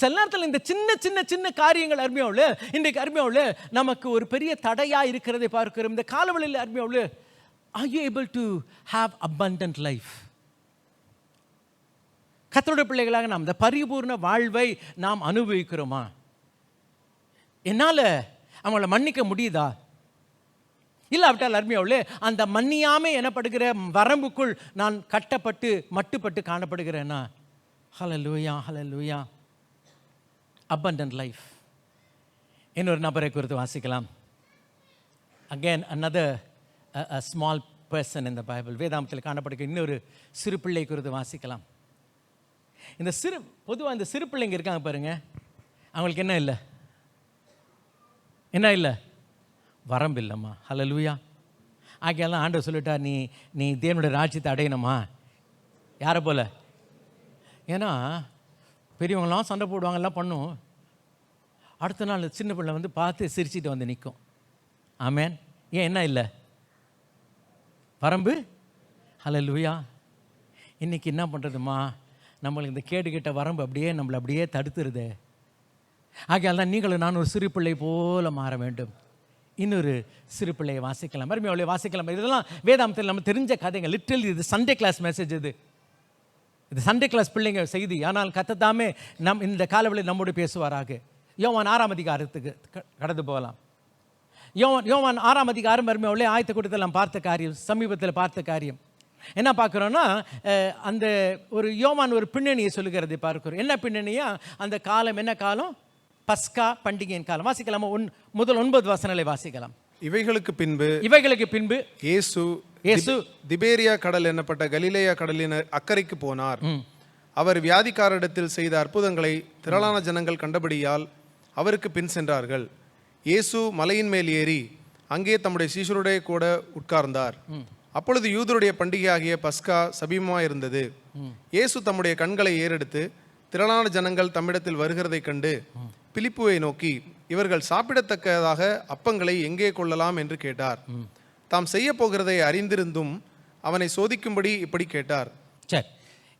சில நேரத்தில் இந்த சின்ன சின்ன சின்ன காரியங்கள் அருமையாவில் இன்றைக்கு அருமையாவில் நமக்கு ஒரு பெரிய தடையாக இருக்கிறதை பார்க்கிறோம். இந்த காலவெளியில் அருமையாவில், are you able to have abundant life? கர்த்தருடைய பிள்ளைகளாக நாம் இந்த பரிபூர்ண வாழ்வை நாம் அனுபவிக்கிறோமா? என்னால் அவங்கள மன்னிக்க முடியுதா? இல்லாவிட்டால் அருமையாவில் அந்த மன்னியாமே எனப்படுகிற வரம்புக்குள் நான் கட்டப்பட்டு மட்டுப்பட்டு காணப்படுகிறேன்னா? ஹல்லேலூயா, ஹல்லேலூயா. abundant life. இன்னொரு நபரை குறித்து வாசிக்கலாம். again another a small person in the Bible. வேதாமத்தில் காணப்படுகிற இன்னொரு சிறு பிள்ளை குறித்து வாசிக்கலாம். இந்த பொதுவாக இந்த சிறு பிள்ளைங்க இருக்காங்க பாருங்க, அவங்களுக்கு என்ன இல்லை? வரம்பு இல்லைம்மா. ஹல்லேலூயா. ஆகையெல்லாம் ஆண்டவர் சொல்லிட்டா, நீ தேவனுடைய ராஜ்யத்தை அடையணுமா, யாரை போல? ஏன்னா பெரியவங்களாம் சண்டை போடுவாங்க, எல்லாம் பண்ணும். அடுத்த நாள் சின்ன பிள்ளை வந்து பார்த்து சிரிச்சிட்டு வந்து நிற்கும். ஆமேன். ஏன் என்ன இல்லை? வரம்பு. ஹல்லேலூயா. இன்றைக்கி என்ன பண்ணுறதுமா, நம்மளுக்கு இந்த கேடுகிட்ட வரம்பு அப்படியே நம்மளை அப்படியே தடுத்துருது. ஆகையால் தான் நீங்களும் நான் ஒரு சிறு பிள்ளை போல மாற வேண்டும். இன்னொரு சிறு பிள்ளையை வாசிக்கலாம், மறுமையை வாசிக்கலாம். இதெல்லாம் வேதாந்தத்தில் நம்ம தெரிஞ்ச கதைங்க. லிட்டரலி இது சண்டே கிளாஸ் மெசேஜ். இது சண்டே கிளாஸ் பிள்ளைங்க செய்தி. ஆனால் கத்தத்தாமே இந்த காலவெளியில் நம்மோடு பேசுவாராக. யோவான் 6ஆம் அதிகாரத்துக்கு கடந்து போகலாம். யோவான் 6ஆம் அதிகாரம் மறுமையை ஆயத்த கூட்டத்தில் நாம் பார்த்த காரியம், சமீபத்தில் பார்த்த காரியம் என்ன பார்க்குறோன்னா, அந்த ஒரு யோவான் ஒரு பின்னணியை சொல்லுகிறதை பார்க்கிறோம். என்ன பின்னணியா? அந்த காலம் என்ன காலம்? பஸ்கா பண்டிகையின் காலம். வாசிக்கலாமா? முதல் 9 வசனங்களை வாசிக்கலாம். இவைகளுக்கு பின்பு இயேசு திபேரியா கடல் என்னப்பட்ட கலிலேயா கடலின் அக்கறைக்கு போனார். அவர் வியாதிக்காரிடத்தில் செய்த அற்புதங்களை திரளான ஜனங்கள் கண்டபடியால் அவருக்கு பின் சென்றார்கள். இயேசு மலையின் மேல் ஏறி அங்கே தம்முடைய சீஷருடைய கூட உட்கார்ந்தார். அப்பொழுது யூதருடைய பண்டிகையாகிய பஸ்கா சமீபமாயிருந்தது. இயேசு தம்முடைய கண்களை ஏறெடுத்து திரளான ஜனங்கள் தம்மிடத்தில் வருகிறதை கண்டு பிலிப்புவை நோக்கி, இவர்கள் சாப்பிடத்தக்கதாக அப்பங்களை எங்கே கொள்ளலாம் என்று கேட்டார். தாம் செய்ய போகிறதை அறிந்திருந்தும் அவனை சோதிக்கும்படி இப்படி கேட்டார். சரி,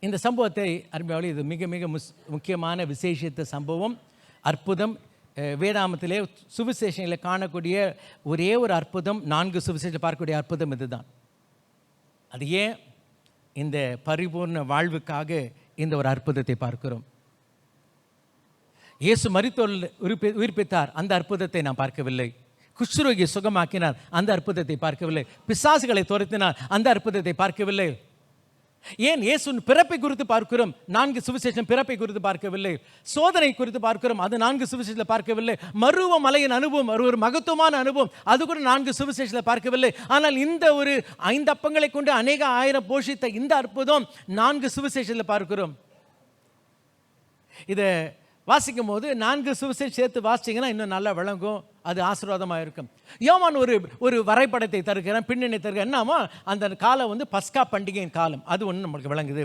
இந்த சம்பவத்தை அருமையாளி, இது மிக மிக முக்கியமான விசேஷித்த சம்பவம், அற்புதம். வேதாமத்திலே சுவிசேஷங்களில் காணக்கூடிய ஒரே ஒரு அற்புதம், 4 சுவிசேஷத்தில் பார்க்கக்கூடிய அற்புதம் இதுதான். அது ஏன்? இந்த பரிபூர்ண வாழ்வுக்காக இந்த ஒரு அற்புதத்தை பார்க்கிறோம். இயேசு மரித்தோர் உயிர்ப்பித்தார், அந்த அற்புதத்தை நாம் பார்க்கவில்லை. குஷ்ரோகியை சுகமாக்கினார், அந்த அற்புதத்தை பார்க்கவில்லை. பிசாசுகளை துரத்தினார், அந்த அற்புதத்தை பார்க்கவில்லை. ஏன்? இயேசு பிறப்பை குறித்து பார்க்கிறோம், 4 சுவிசேஷம் பிறப்பை குறித்து பார்க்கவில்லை. சோதனை குறித்து பார்க்கிறோம், அது 4 சுவிசேஷத்தில் பார்க்கவில்லை. மருவ மலையின் அனுபவம், ஒரு மகத்துவமான அனுபவம், அது கூட 4 சுவிசேஷத்தில் பார்க்கவில்லை. ஆனால் இந்த ஒரு 5 அப்பங்களை கொண்டு அநேக ஆயிரம் போஷித்த இந்த அற்புதம் 4 சுவிசேஷத்தில் பார்க்கிறோம். இதை வாசிக்கும் போது 4 சுவிசேஷம் சேர்த்து வாசிச்சிங்கன்னா இன்னும் நல்லா விளங்கும், அது ஆசீர்வாதமாக இருக்கும். யோவான் ஒரு வரைபடத்தை தருகிறேன், பின்னணி தருகிறேன். என்னமா, அந்த காலம் வந்து பஸ்கா பண்டிகையின் காலம், அது ஒன்று நம்மளுக்கு விளங்குது.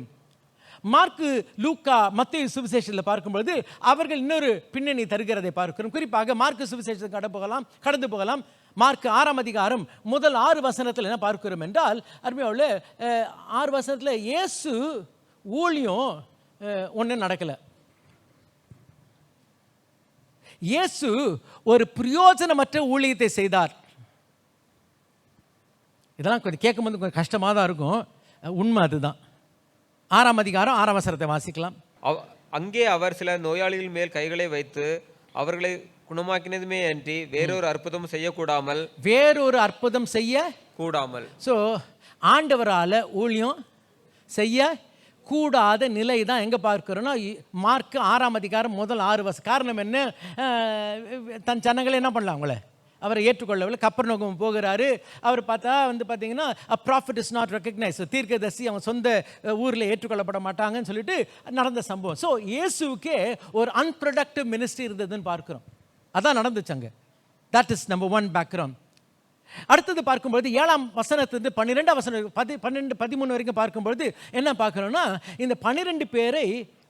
மார்க்கு, லூக்கா, மத்தேயு சுவிசேஷத்தில் பார்க்கும்பொழுது அவர்கள் இன்னொரு பின்னணி தருகிறதை பார்க்கிறோம். குறிப்பாக மார்க்கு சுவிசேஷத்தை கடந்து போகலாம். மார்க்கு 6ஆம் அதிகாரம் முதல் 6 வசனத்தில் என்ன பார்க்கிறோம் என்றால், அருமையாவுள்ள 6 வசனத்தில் இயேசு ஊழியம் ஒன்றும் நடக்கலை. இயேசு ஒரு பிரயோஜனமற்ற ஊழியத்தை செய்தார். இதெல்லாம் கொஞ்சம் கேட்கும்போது கொஞ்சம் கஷ்டமாக தான் இருக்கும், உண்மை அதுதான். 6ஆம் அதிகாரம் 6ஆம் வசனத்தை வாசிக்கலாம். அங்கே அவர் சில நோயாளிகள் மேல் கைகளை வைத்து அவர்களை குணமாக்கினதுமே அன்றி வேறொரு அற்புதம் செய்யக்கூடாமல். ஸோ ஆண்டவரால் ஊழியம் செய்ய கூடாத நிலை தான் எங்கே பார்க்கிறோன்னா, மார்க்கு 6ஆம் அதிகாரம் முதல் 6 வசனம். காரணம் என்ன? தன் ஜனங்களை என்ன பண்ணலாம், அவங்கள அவரை ஏற்றுக்கொள்ளவில்லை. கப்பர்நகூம் போகிறாரு. அவர் பார்த்தா வந்து பார்த்தீங்கன்னா, a prophet is not recognized. தீர்க்கதரிசி அவன் சொந்த ஊரில் ஏற்றுக்கொள்ளப்பட மாட்டாங்கன்னு சொல்லிட்டு நடந்த சம்பவம். ஸோ இயேசுக்கே ஒரு அன்ப்ரொடக்டிவ் மினிஸ்ட்ரி இருந்ததுன்னு பார்க்குறோம். அதான் நடந்துச்சு அங்கே. That is number 1 background. அடுத்தது பார்க்கும்பொழுது 7ஆம் வசனத்திலிருந்து 12ஆம் வசனம் 12, 13 வரைக்கும் பார்க்கும்பொழுது என்ன பார்க்குறோன்னா, இந்த 12 பேரை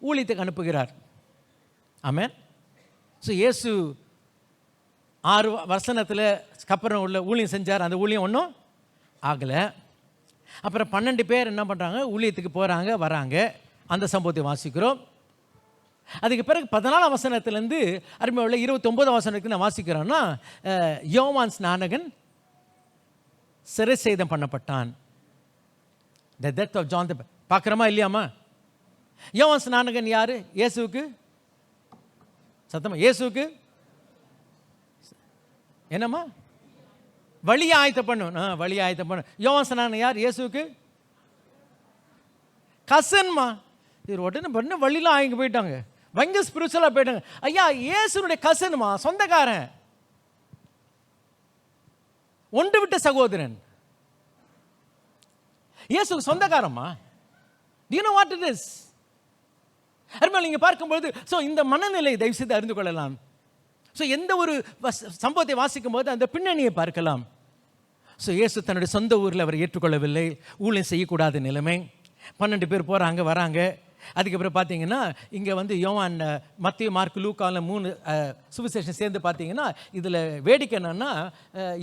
ஊழியத்துக்கு அனுப்புகிறார். ஆமென். ஸோ இயேசு 6 வசனத்தில் கப்பரம் உள்ள ஊழியம் செஞ்சார், அந்த ஊழியம் ஒன்றும் ஆகலை. அப்புறம் 12 பேர் என்ன பண்ணுறாங்க, ஊழியத்துக்கு போகிறாங்க, வராங்க. அந்த சம்பவத்தை வாசிக்கிறோம். அதுக்கு பிறகு 14ஆம் வசனத்திலேருந்து அருமையுள்ள 29ஆம் வசனத்துக்கு நான் வாசிக்கிறோன்னா, யோவான் ஸ்நானகன் சிறைசேதம் பண்ணப்பட்டான். The death of John the Baptist. பார்க்குறோமா இல்லையாமா? யோவான் ஸ்நானகன் யாரு? இயேசுவுக்கு சத்தமா, இயேசுவுக்கு என்னம்மா? வழி ஆயத்தம் பண்ணும். வழி ஆயத்தம் பண்ணும். யோவான் ஸ்நானகன் யார்? இயேசுவுக்கு கசன்மா. இது உடனே பண்ண வழிலாம் ஆகிங்க போயிட்டாங்க, வங்க ஸ்பிரிச்சுவலாக போயிட்டாங்க. ஐயா, இயேசுனுடைய கசனுமா, சொந்தக்காரன், ஒன்று விட்ட சகோதரன், இயேசு சொந்தக்காரம்மா. Do you know what it is? அருமையாக நீங்கள் பார்க்கும்போது ஸோ இந்த மனநிலை தயவு செய்து அறிந்து கொள்ளலாம். ஸோ எந்த ஒரு சம்பவத்தை வாசிக்கும் போது அந்த பின்னணியை பார்க்கலாம். ஸோ இயேசு தன்னுடைய சொந்த ஊரில் அவர் ஏற்றுக்கொள்ளவில்லை, ஊழியம் செய்யக்கூடாத நிலைமை. 12 பேர் போகிறாங்க வராங்க. அதுக்கப்புறம் பார்த்தீங்கன்னா இங்கே வந்து யோவான், மத்தேயு, மார்க்கு, லூக்காவில் 3 சுவிசேஷம் சேர்ந்து பார்த்தீங்கன்னா இதில் வேடிக்கை என்னன்னா,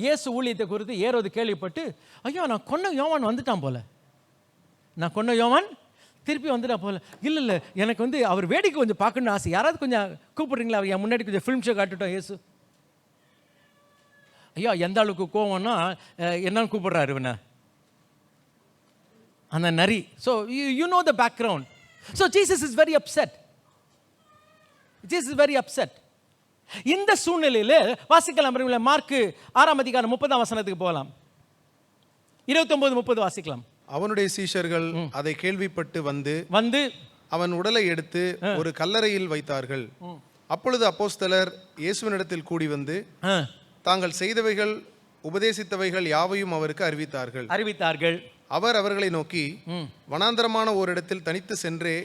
இயேசு ஊழியத்தை குறித்து ஏரோது கேள்விப்பட்டு, ஐயோ நான் கொன்ன யோவான் வந்துட்டான் போல, நான் கொன்ன யோவான் திருப்பி வந்துட்டா போல. இல்லை எனக்கு வந்து அவர் வேடிக்கை கொஞ்சம் பார்க்கணுன்னு ஆசை, யாராவது கொஞ்சம் கூப்பிட்றீங்களா, அவர் என் முன்னாடி கொஞ்சம் ஃபிலிம் ஷோ காட்டுட்டோம் இயேசு. ஐயா எந்த அளவுக்கு கோவம்னா என்னன்னு கூப்பிடுறாரு இவனை, அந்த நரி. So you know the background. So Jesus is very upset. Jesus is very upset. இந்த சூழ்நிலையில் வாசிக்கலாம், மார்க்கு 6ஆம் அதிகாரம் 30ஆம் வசனத்துக்கு போகலாம். 29-30 வாசிக்கலாம். அவனுடைய சீஷர்கள் அதை கேள்விப்பட்டு வந்து அவன் உடலை எடுத்து ஒரு கல்லறையில் வைத்தார்கள். அப்பொழுது அப்போஸ்தலர் இயேசுவினிடத்தில் கூடி வந்து தாங்கள் செய்தவைகள் உபதேசித்தவைகள் யாவையும் அவருக்கு அறிவித்தார்கள். அவர் அவர்களை நோக்கி வனாந்தரமான ஓரிடத்தில் தனித்து சென்றே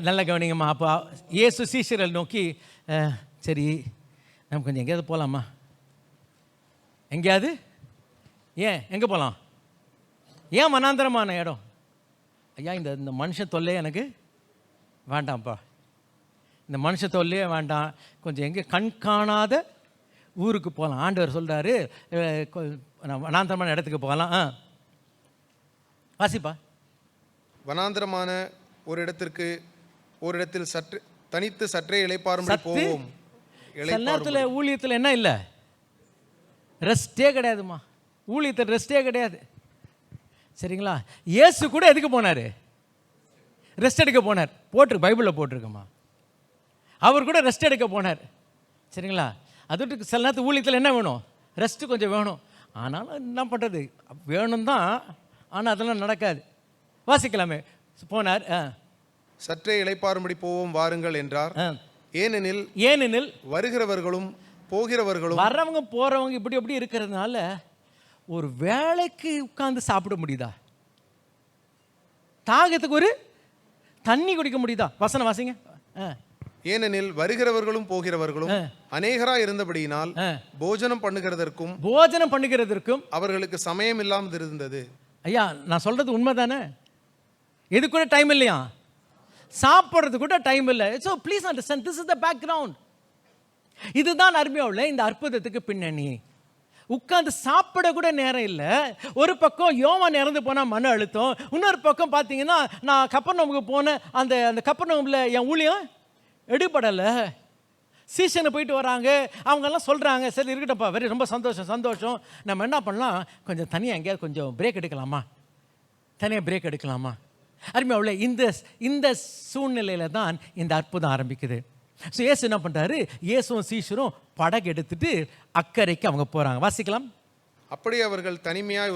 நல்ல கவனிங்கம்மா. அப்போ இயேசு சீஷர்கள் நோக்கி, சரி நம்ம கொஞ்சம் எங்கேயாவது போகலாமா, எங்கேயாவது, ஏன் எங்கே போகலாம், ஏன் வனாந்தரமான இடம், ஐயா இந்த மனுஷன் தொல்லையே எனக்கு வேண்டாம்ப்பா, இந்த மனுஷன் தொல்லையே வேண்டாம், கொஞ்சம் எங்கே கண் காணாத ஊருக்கு போகலாம். ஆண்டவர் சொல்கிறாரு வனாந்தரமான இடத்துக்கு போகலாம். வாசிப்பா. வனாந்தரமான ஒரு இடத்தில் தனித்து சற்றே இளைப்பாறும்படி போவோம். நேரத்தில் ஊழியத்தில் என்ன இல்லை, ரெஸ்டே கிடையாதுமா, ஊழியத்தில் ரெஸ்டே கிடையாது. சரிங்களா? இயேசு கூட எதுக்கு போனார், ரெஸ்ட் எடுக்க போனார். பைபிளில் போட்டிருக்கம்மா, அவர் கூட ரெஸ்ட் எடுக்க போனார். சரிங்களா? அதுட்டு சில நேரத்து ஊழியத்தில் என்ன வேணும், ரெஸ்ட்டு கொஞ்சம் வேணும். ஆனாலும் என்ன பண்ணுறது, வேணும் தான், ஆனால் அதெல்லாம் நடக்காது. வாசிக்கலாமே. போனார். சற்றே இளைப்பாறும்படி போவோம் வாருங்கள் என்றார். ஏனெனில் வருகிறவர்களும் போகிறவர்களும், வர்றவங்க போகிறவங்க இப்படி எப்படி இருக்கிறதுனால ஒரு வேலைக்கு உட்கார்ந்து சாப்பிட முடியுதா, தாகத்துக்கு ஒரு தண்ணி குடிக்க முடியுதா? வசனம் வாசிங்க. ஏனெனில் வருகிறவர்களும் போகிறவர்களும் அநேகராய் இருந்தபடியினால் போஜனம் பண்ணுகிறதற்கும் அவர்களுக்கு சமயம் இல்லாமல் இருந்தது. ஐயா நான் சொல்றது உண்மைதானே? எது கூட டைம் இல்லையா, சாப்பிட்றது கூட டைம் இல்லை. So please understand, this is the background. இதுதான் அருமையாக இந்த அற்புதத்துக்கு பின்னணி. உட்காந்து சாப்பிட கூட நேரம் இல்லை. ஒரு பக்கம் யோவான் இறந்து போனால் மன அழுத்தம், இன்னொரு பக்கம் பார்த்தீங்கன்னா நான் கப்பர்நகூமுக்கு போனேன், அந்த கப்பர்நகூமில் என் ஊழியம் எடுபடலை. சீசனை போயிட்டு வராங்க, அவங்கெல்லாம் சொல்கிறாங்க, சரி இருக்கட்டப்பா, ரொம்ப சந்தோஷம், நம்ம என்ன பண்ணலாம், கொஞ்சம் தனியாக எங்கேயாவது கொஞ்சம் பிரேக் எடுக்கலாமா, தனியாக பிரேக் எடுக்கலாமா? அருமையாக இந்த சூழ்நிலையில் தான் இந்த அற்புதம் ஆரம்பிக்குது. ஸோ இயேசு என்ன பண்ணுறாரு, இயேசுவும் சீஷரும் படகு எடுத்துட்டு அக்கறைக்கு அவங்க போகிறாங்க. வாசிக்கலாம். அப்படி அவர்கள் தனிமையாக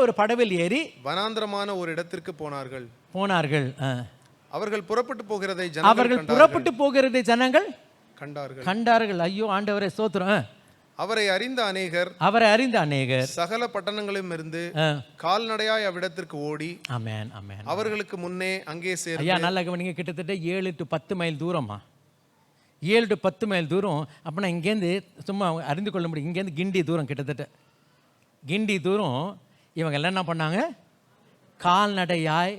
ஒரு படவில் ஏறி வனாந்தரமான ஒரு இடத்திற்கு போனார்கள். அவர்கள் புறப்பட்டு போகிறதை ஜனங்கள் கண்டார்கள். ஐயோ ஆண்டவரே ஸ்தோத்திரம். அவரை அறிந்த அநேகர் சகல பட்டணங்களிலும் இருந்து கால்நடையாய் அவ்விடத்திற்கு ஓடி அவர்களுக்கு முன்னே அங்கே சேர்ந்து. ஐயா நல்லா கவனிங்க, கிட்டத்தட்ட 7 to 10 மைல் தூரமா, 7 to 10 மைல் தூரம். அப்படின்னா இங்கேருந்து சும்மா அறிந்து கொள்ள முடியும், இங்கேருந்து கிண்டி தூரம், கிட்டத்தட்ட கிண்டி தூரம். இவங்க எல்லாம் என்ன பண்ணாங்க, கால்நடையாய்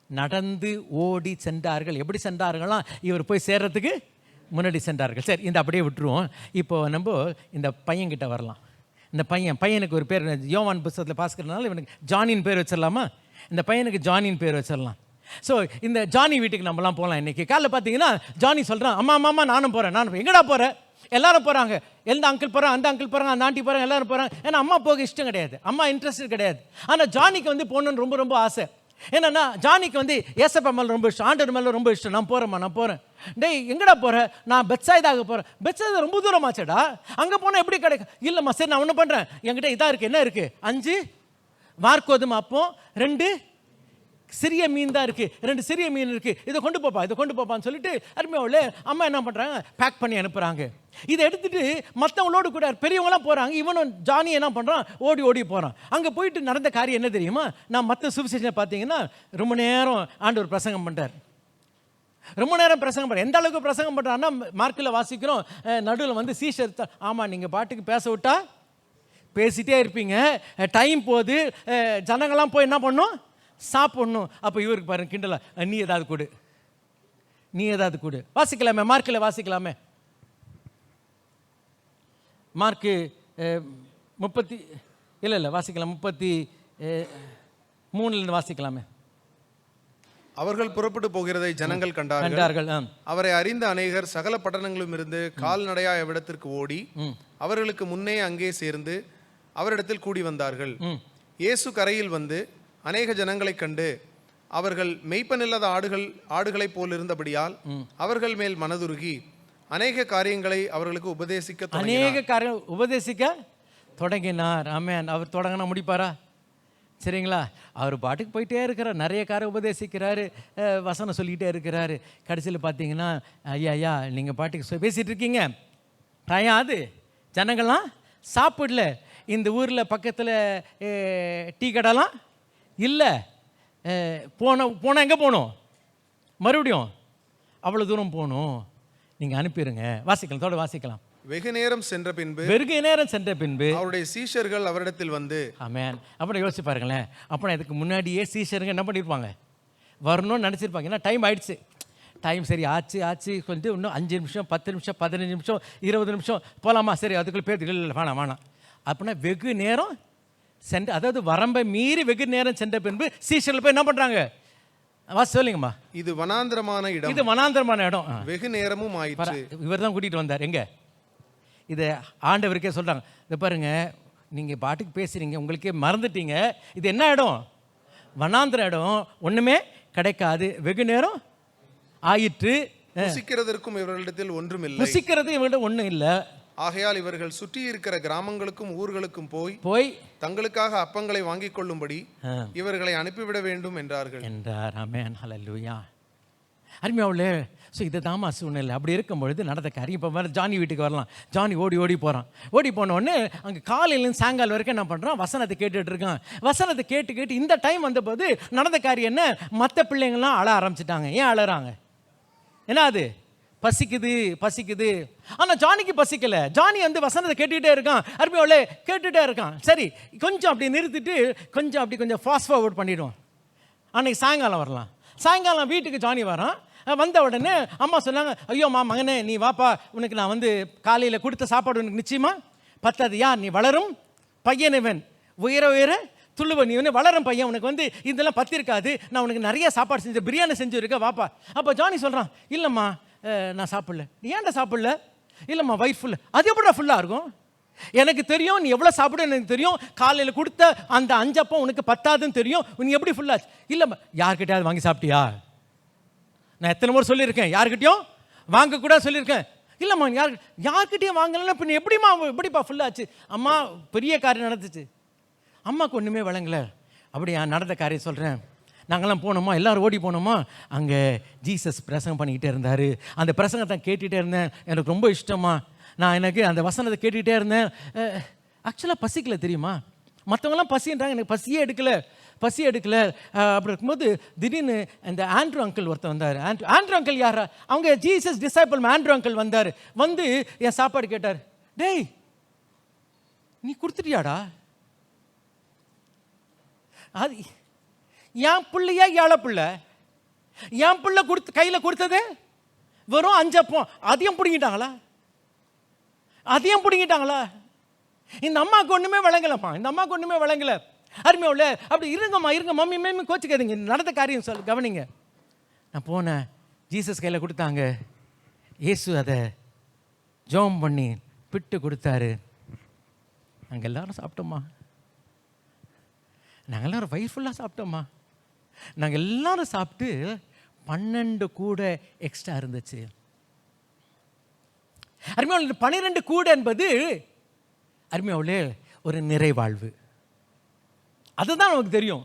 நடந்து ஓடி சென்றார்கள். எப்படி சென்றார்களாம், இவர் போய் சேர்றதுக்கு முன்னாடி சென்றார்கள். சரி, இந்த அப்படியே விட்டுருவோம். இப்போ நம்ம இந்த பையன்கிட்ட வரலாம். இந்த பையனுக்கு ஒரு பேர், யோவான் புத்தகத்தில் பாஸ்கர்னால இவனுக்கு ஜானின் பேர் வச்சிடலாமா? இந்த பையனுக்கு ஜானின் பேர் வச்சிடலாம். ஸோ இந்த ஜானி வீட்டுக்கு நம்மலாம் போகலாம். இன்றைக்கி காலைல பார்த்தீங்கன்னா ஜானி சொல்கிறான், அம்மா நானும் போகிறேன். எங்கடா போகிறேன்? எல்லாரும் போகிறாங்க, எந்த அங்கிள் போகிறாங்க, அந்த அங்கிள் போகிறாங்க, அந்த ஆண்டி போகிறாங்க, எல்லாரும் போகிறாங்க. ஏன்னா அம்மா போக இஷ்டம் கிடையாது, அம்மா இன்ட்ரெஸ்ட் கிடையாது. ஆனால் ஜானிக்கு வந்து போகணுன்னு ரொம்ப ஆசை. என்னன்னா ஜானிக்கு வந்து ஏசப்பா மேலே ரொம்ப இஷ்டம், ஆண்டவர் மேலே ரொம்ப இஷ்டம். நான் போகிறேன். டேய் எங்கடா போகிறேன்? நான் பெத்சாய்தாக போகிறேன். பெத்சாய்தா ரொம்ப தூரமாச்சடா, அங்கே போனால் எப்படி கிடைக்கும்? இல்லைம்மா, சரி நான் ஒன்று பண்ணுறேன், என்கிட்ட இதாக இருக்குது. என்ன இருக்குது? 5 வார்கோதுமை அப்பம், 2 சிறிய மீன் தான் இருக்குது, 2 சிறிய மீன் இருக்குது, இதை கொண்டு போப்பான்னு சொல்லிட்டு அருமையாவில் அம்மா என்ன பண்ணுறாங்க, பேக் பண்ணி அனுப்புகிறாங்க. இதை எடுத்துகிட்டு மற்றவங்களோடு கூட பெரியவங்களாம் போகிறாங்க. இவனும் ஜானி என்ன பண்ணுறான், ஓடி போகிறான். அங்கே போயிட்டு நடந்த காரியம் என்ன தெரியுமா? நான் மற்ற சுவிசேஷனை பார்த்தீங்கன்னா ரொம்ப நேரம் ஆண்டவர் பிரசங்கம் பண்ணுறார். எந்த அளவுக்கு பிரசங்கம் பண்ணுறான்னா, மார்க்கில் வாசிக்கிறோம், நடுவில் வந்து சீஷர், ஆமாம் நீங்கள் பாட்டுக்கு பேச விட்டா பேசிகிட்டே இருப்பீங்க, டைம் போகுது, ஜனங்கள்லாம் போய் என்ன பண்ணும், சாப்பிடணும். அப்போ இவருக்கு பாருங்க கிண்டலா, நீ ஏதாவது கொடு, நீ ஏதாவது கொடு. வாசிக்கலாமே, மார்க்கில் வாசிக்கலாமே. மார்க்கு 30 இல்லை வாசிக்கலாம், 33 வாசிக்கலாமே. அவர்கள் புறப்பட்டு போகிறதை ஜனங்கள் கண்டார்கள். அவரை அறிந்த அநேகர் சகல பட்டணங்களும் இருந்து கால்நடையா அவ்விடத்திற்கு ஓடி அவர்களுக்கு முன்னே அங்கே சேர்ந்து அவரிடத்தில் கூடி வந்தார்கள். இயேசு கரையில் வந்து அநேக ஜனங்களைக் கண்டு அவர்கள் மெய்ப்பனில்லாத ஆடுகளைப் போல் இருந்தபடியால் அவர்கள் மேல் மனதுருகி அநேக காரியங்களை அவர்களுக்கு உபதேசிக்க தொடங்கினார். ஆமென். அவர் தொடங்கினா முடிப்பாரா? சரிங்களா? அவர் பாட்டுக்கு போயிட்டே இருக்கிறார், நிறைய காரை உபதேசிக்கிறாரு, வசனம் சொல்லிக்கிட்டே இருக்கிறாரு. கடைசியில் பார்த்தீங்கன்னா, ஐயா நீங்கள் பாட்டுக்கு பேசிகிட்டு இருக்கீங்க, டயாது ஜனங்கள்லாம் சாப்பிடல, இந்த ஊரில் பக்கத்தில் டீ கடைலாம் இல்லை, போனால் எங்கே போகணும், மறுபடியும் அவ்வளோ தூரம் போகணும், நீங்கள் அனுப்பிடுங்க. வாசிக்கலாம், தொடர்ந்து வாசிக்கலாம். வெகு நேரம் சென்ற பின்பு அவருடைய சீஷர்கள் அவரிடத்தில் வந்து. ஆமென். அப்புறம் யோசிச்சு பாருங்களேன், அப்புறம் இதுக்கு முன்னாடியே சீஷருங்க என்ன பண்ணியிருப்பாங்க, வரணும்னு நினச்சிருப்பாங்க. ஏன்னா டைம் ஆயிடுச்சு, டைம் சரி ஆச்சு கொஞ்சம் இன்னும் 5 நிமிஷம் 10 நிமிஷம் 15 நிமிஷம் 20 நிமிஷம் போகலாமா, சரி அதுக்குள்ளே பேர் இல்லை வேணாம். அப்படின்னா வெகு நேரம் சென்று, அதாவது வரம்பை மீறி வெகு நேரம் சென்ற பின்பு சீஷர்கள் போய் என்ன பண்ணுறாங்க, சொல்லுங்கம்மா. இது வனாந்திரமான இடம், வெகு நேரமும் ஆயிடுச்சு. இவர் தான் கூட்டிகிட்டு வந்தார். எங்கே இதை ஆண்டவருக்கே சொல்கிறாங்க, இதை பாருங்கள், நீங்கள் பாட்டுக்கு பேசுகிறீங்க, உங்களுக்கே மறந்துட்டீங்க, இது என்ன இடம், வனாந்திர இடம், ஒன்றுமே கிடைக்காது, வெகு நேரம் ஆயிற்று, புசிக்கிறதற்கும் இவர்களிடத்தில் ஒன்றுமில்லை, புசிக்கிறது இவர்களிடம் ஒன்றும் இல்லை. ஆகையால் இவர்கள் சுற்றி இருக்கிற கிராமங்களுக்கும் ஊர்களுக்கும் போய் தங்களுக்காக அப்பங்களை வாங்கிக் கொள்ளும்படி இவர்களை அனுப்பிவிட வேண்டும் என்றார்கள் என்றார். ஆமென். ஹல்லேலூயா. அருமையாவுலே. ஸோ இதை தாமா சூழ்நிலை. அப்படி இருக்கும் பொழுது நடந்த காரியம், இப்போ வேறு ஜானி வீட்டுக்கு வரலாம். ஜானி ஓடி போகிறான். ஓடி போனோடனே அங்கே காலையிலேருந்து சாயங்காலம் வரைக்கும் என்ன பண்ணுறான், வசனத்தை கேட்டுட்டு இருக்கான். வசனத்தை கேட்டு இந்த டைம் வந்தபோது நடந்த காரியம் என்ன, மற்ற பிள்ளைங்கள்லாம் அழ ஆரம்பிச்சிட்டாங்க. ஏன் அழறாங்க, என்ன அது, பசிக்குது. ஆனால் ஜானிக்கு பசிக்கலை. ஜானி வந்து வசனத்தை கேட்டுக்கிட்டே இருக்கான். அருமையாவுலே கேட்டுகிட்டே இருக்கான். சரி கொஞ்சம் அப்படி நிறுத்திட்டு கொஞ்சம் ஃபாஸ்ட் ஃபார்வர்ட் பண்ணிவிடும். அன்னைக்கு சாயங்காலம் வரலாம். சாயங்காலம் வீட்டுக்கு ஜானி வரான். வந்த உடனே அம்மா சொன்னாங்க, ஐயோம்மா மகனே நீ வாப்பா, உனக்கு நான் வந்து காலையில் கொடுத்த சாப்பாடு உனக்கு நிச்சயமா பத்தாது, நீ வளரும் பையனவன், உயர துள்ளுவன், நீ வந்து வளரும் பையன், உனக்கு வந்து இதெல்லாம் பத்திருக்காது, நான் உனக்கு நிறைய சாப்பாடு செஞ்சு பிரியாணி செஞ்சு இருக்க வாப்பா. அப்போ ஜானி சொல்கிறான், இல்லைம்மா நான் சாப்பிடல. நீ ஏன்டா சாப்பிடல? இல்லைம்மா வயிறு ஃபுல்லு. அது எப்படா ஃபுல்லாக இருக்கும், எனக்கு தெரியும் நீ எவ்வளோ சாப்பிட, எனக்கு தெரியும் காலையில் கொடுத்த அந்த 5 அப்பம் உனக்கு பத்தாதுன்னு தெரியும், நீ எப்படி ஃபுல்லாச்சு? இல்லைம்மா. யார்கிட்டயாவது வாங்கி சாப்பிட்டியா? நான் எத்தனை முறை சொல்லியிருக்கேன், யார்கிட்டையும் வாங்கக்கூட சொல்லியிருக்கேன். இல்லைம்மா யார்கிட்டையும் வாங்கலன்னா இப்போ எப்படிப்பா ஃபுல்லாச்சு? அம்மா பெரிய காரியம் நடந்துச்சு, அம்மாவுக்கு ஒன்றுமே வழங்கலை. அப்படி நடந்த காரியம் சொல்கிறேன். நாங்கள்லாம் போனோமா, எல்லோரும் ஓடி போனோமா, அங்கே ஜீசஸ் பிரசங்கம் பண்ணிக்கிட்டே இருந்தார். அந்த பிரசங்கத்தை கேட்டுகிட்டே இருந்தேன், எனக்கு ரொம்ப இஷ்டமா. எனக்கு அந்த வசனத்தை கேட்டுக்கிட்டே இருந்தேன். ஆக்சுவலாக பசிக்கல தெரியுமா, மற்றவங்களாம் பசின்றாங்க, எனக்கு பசி எடுக்கலை. அப்படி இருக்கும்போது திடீர்னு இந்த ஆண்ட்ரூ அங்கிள் ஒருத்தர் வந்தார். ஆண்ட்ரூ அங்கிள் யாரா? அவங்க ஜீசஸ் டிசைபிள் ஆண்ட்ரூ அங்கிள் வந்தார். வந்து என் சாப்பாடு கேட்டார். டேய் நீ கொடுத்துட்டியாடா? அது என் பிள்ளையா ஏழை பிள்ளை? என் பிள்ளை கையில் கொடுத்தது வெறும் 5 அப்பம், அதையும் பிடிங்கிட்டாங்களா? இந்த அம்மாவுக்கு ஒன்றுமே வழங்கலை. அருமையாவுல அப்படி இருங்க மம்மி கோச்சிக்காதீங்க, நடந்த காரியம் கவனிங்க. நான் போனேன், ஜீசஸ் கையில் கொடுத்தாங்க. இயேசு அதை ஜெபம் பண்ணி பிட்டு கொடுத்தாரு. நாங்கள் எல்லாரும் சாப்பிட்டோம்மா, நாங்கள் எல்லாரும் வயிறு ஃபுல்லாக சாப்பிட்டோம்மா. நாங்கள் எல்லாரும் சாப்பிட்டு 12 கூட எக்ஸ்ட்ரா இருந்துச்சு. அருமையாவுல 12 கூட என்பது அருமையாவுல ஒரு நிறைவாழ்வு. அதுதான் நமக்கு தெரியும்.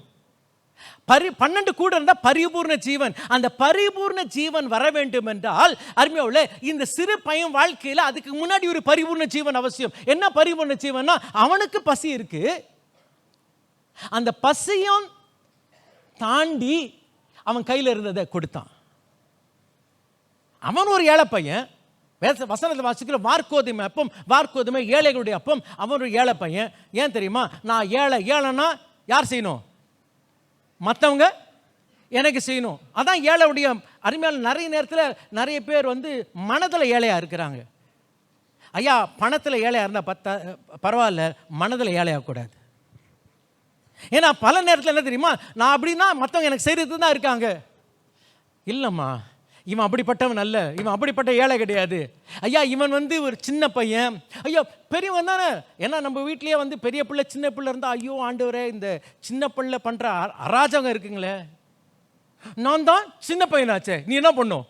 12 கூட இருந்தால் பரிபூர்ண ஜீவன். அந்த பரிபூர்ண ஜீவன் வர வேண்டும் என்றால் அருமையாவுல இந்த சிறு பையன் வாழ்க்கையில் அதுக்கு முன்னாடி ஒரு பரிபூர்ண ஜீவன் அவசியம். என்ன பரிபூர்ண ஜீவன்னா, அவனுக்கு பசி இருக்கு, அந்த பசியும் தாண்டி அவன் கையில் இருந்ததை கொடுத்தான். அவன் ஒரு ஏழை பையன். வசனத்தை வாசிக்கிற வார்க்கோதுமை ஏழைகளுடைய அப்பம். அவன் ஒரு ஏழை பையன். ஏன் தெரியுமா? நான் ஏழைன்னா யார் செய்யணும்? மற்றவங்க எனக்கு செய்யணும். அதான் ஏழையுடைய அருமையான. நிறைய நேரத்தில் நிறைய பேர் வந்து மனதில் ஏழையாக இருக்கிறாங்க. ஐயா, பணத்தில் ஏழையாக இருந்தால் பரவாயில்ல, மனதில் ஏழையாகக்கூடாது. ஏன்னா பல நேரத்தில் என்ன தெரியுமா, நான் அப்படின்னா மற்றவங்க எனக்கு செய்கிறது தான் இருக்காங்க. இல்லைம்மா, இவன் அப்படிப்பட்டவன் அல்ல, இவன் அப்படிப்பட்ட ஏழை கிடையாது. ஐயா, இவன் வந்து ஒரு சின்ன பையன். ஐயோ, பெரியவன் தானே. ஏன்னா நம்ம வீட்லேயே வந்து பெரிய பிள்ளை சின்ன பிள்ளை இருந்தால், ஐயோ ஆண்டவரே, இந்த சின்ன பிள்ளை பண்ணுற அராஜகம் இருக்குங்களே. நான் தான் சின்ன பையனாச்சே, நீ என்ன பண்ணும்?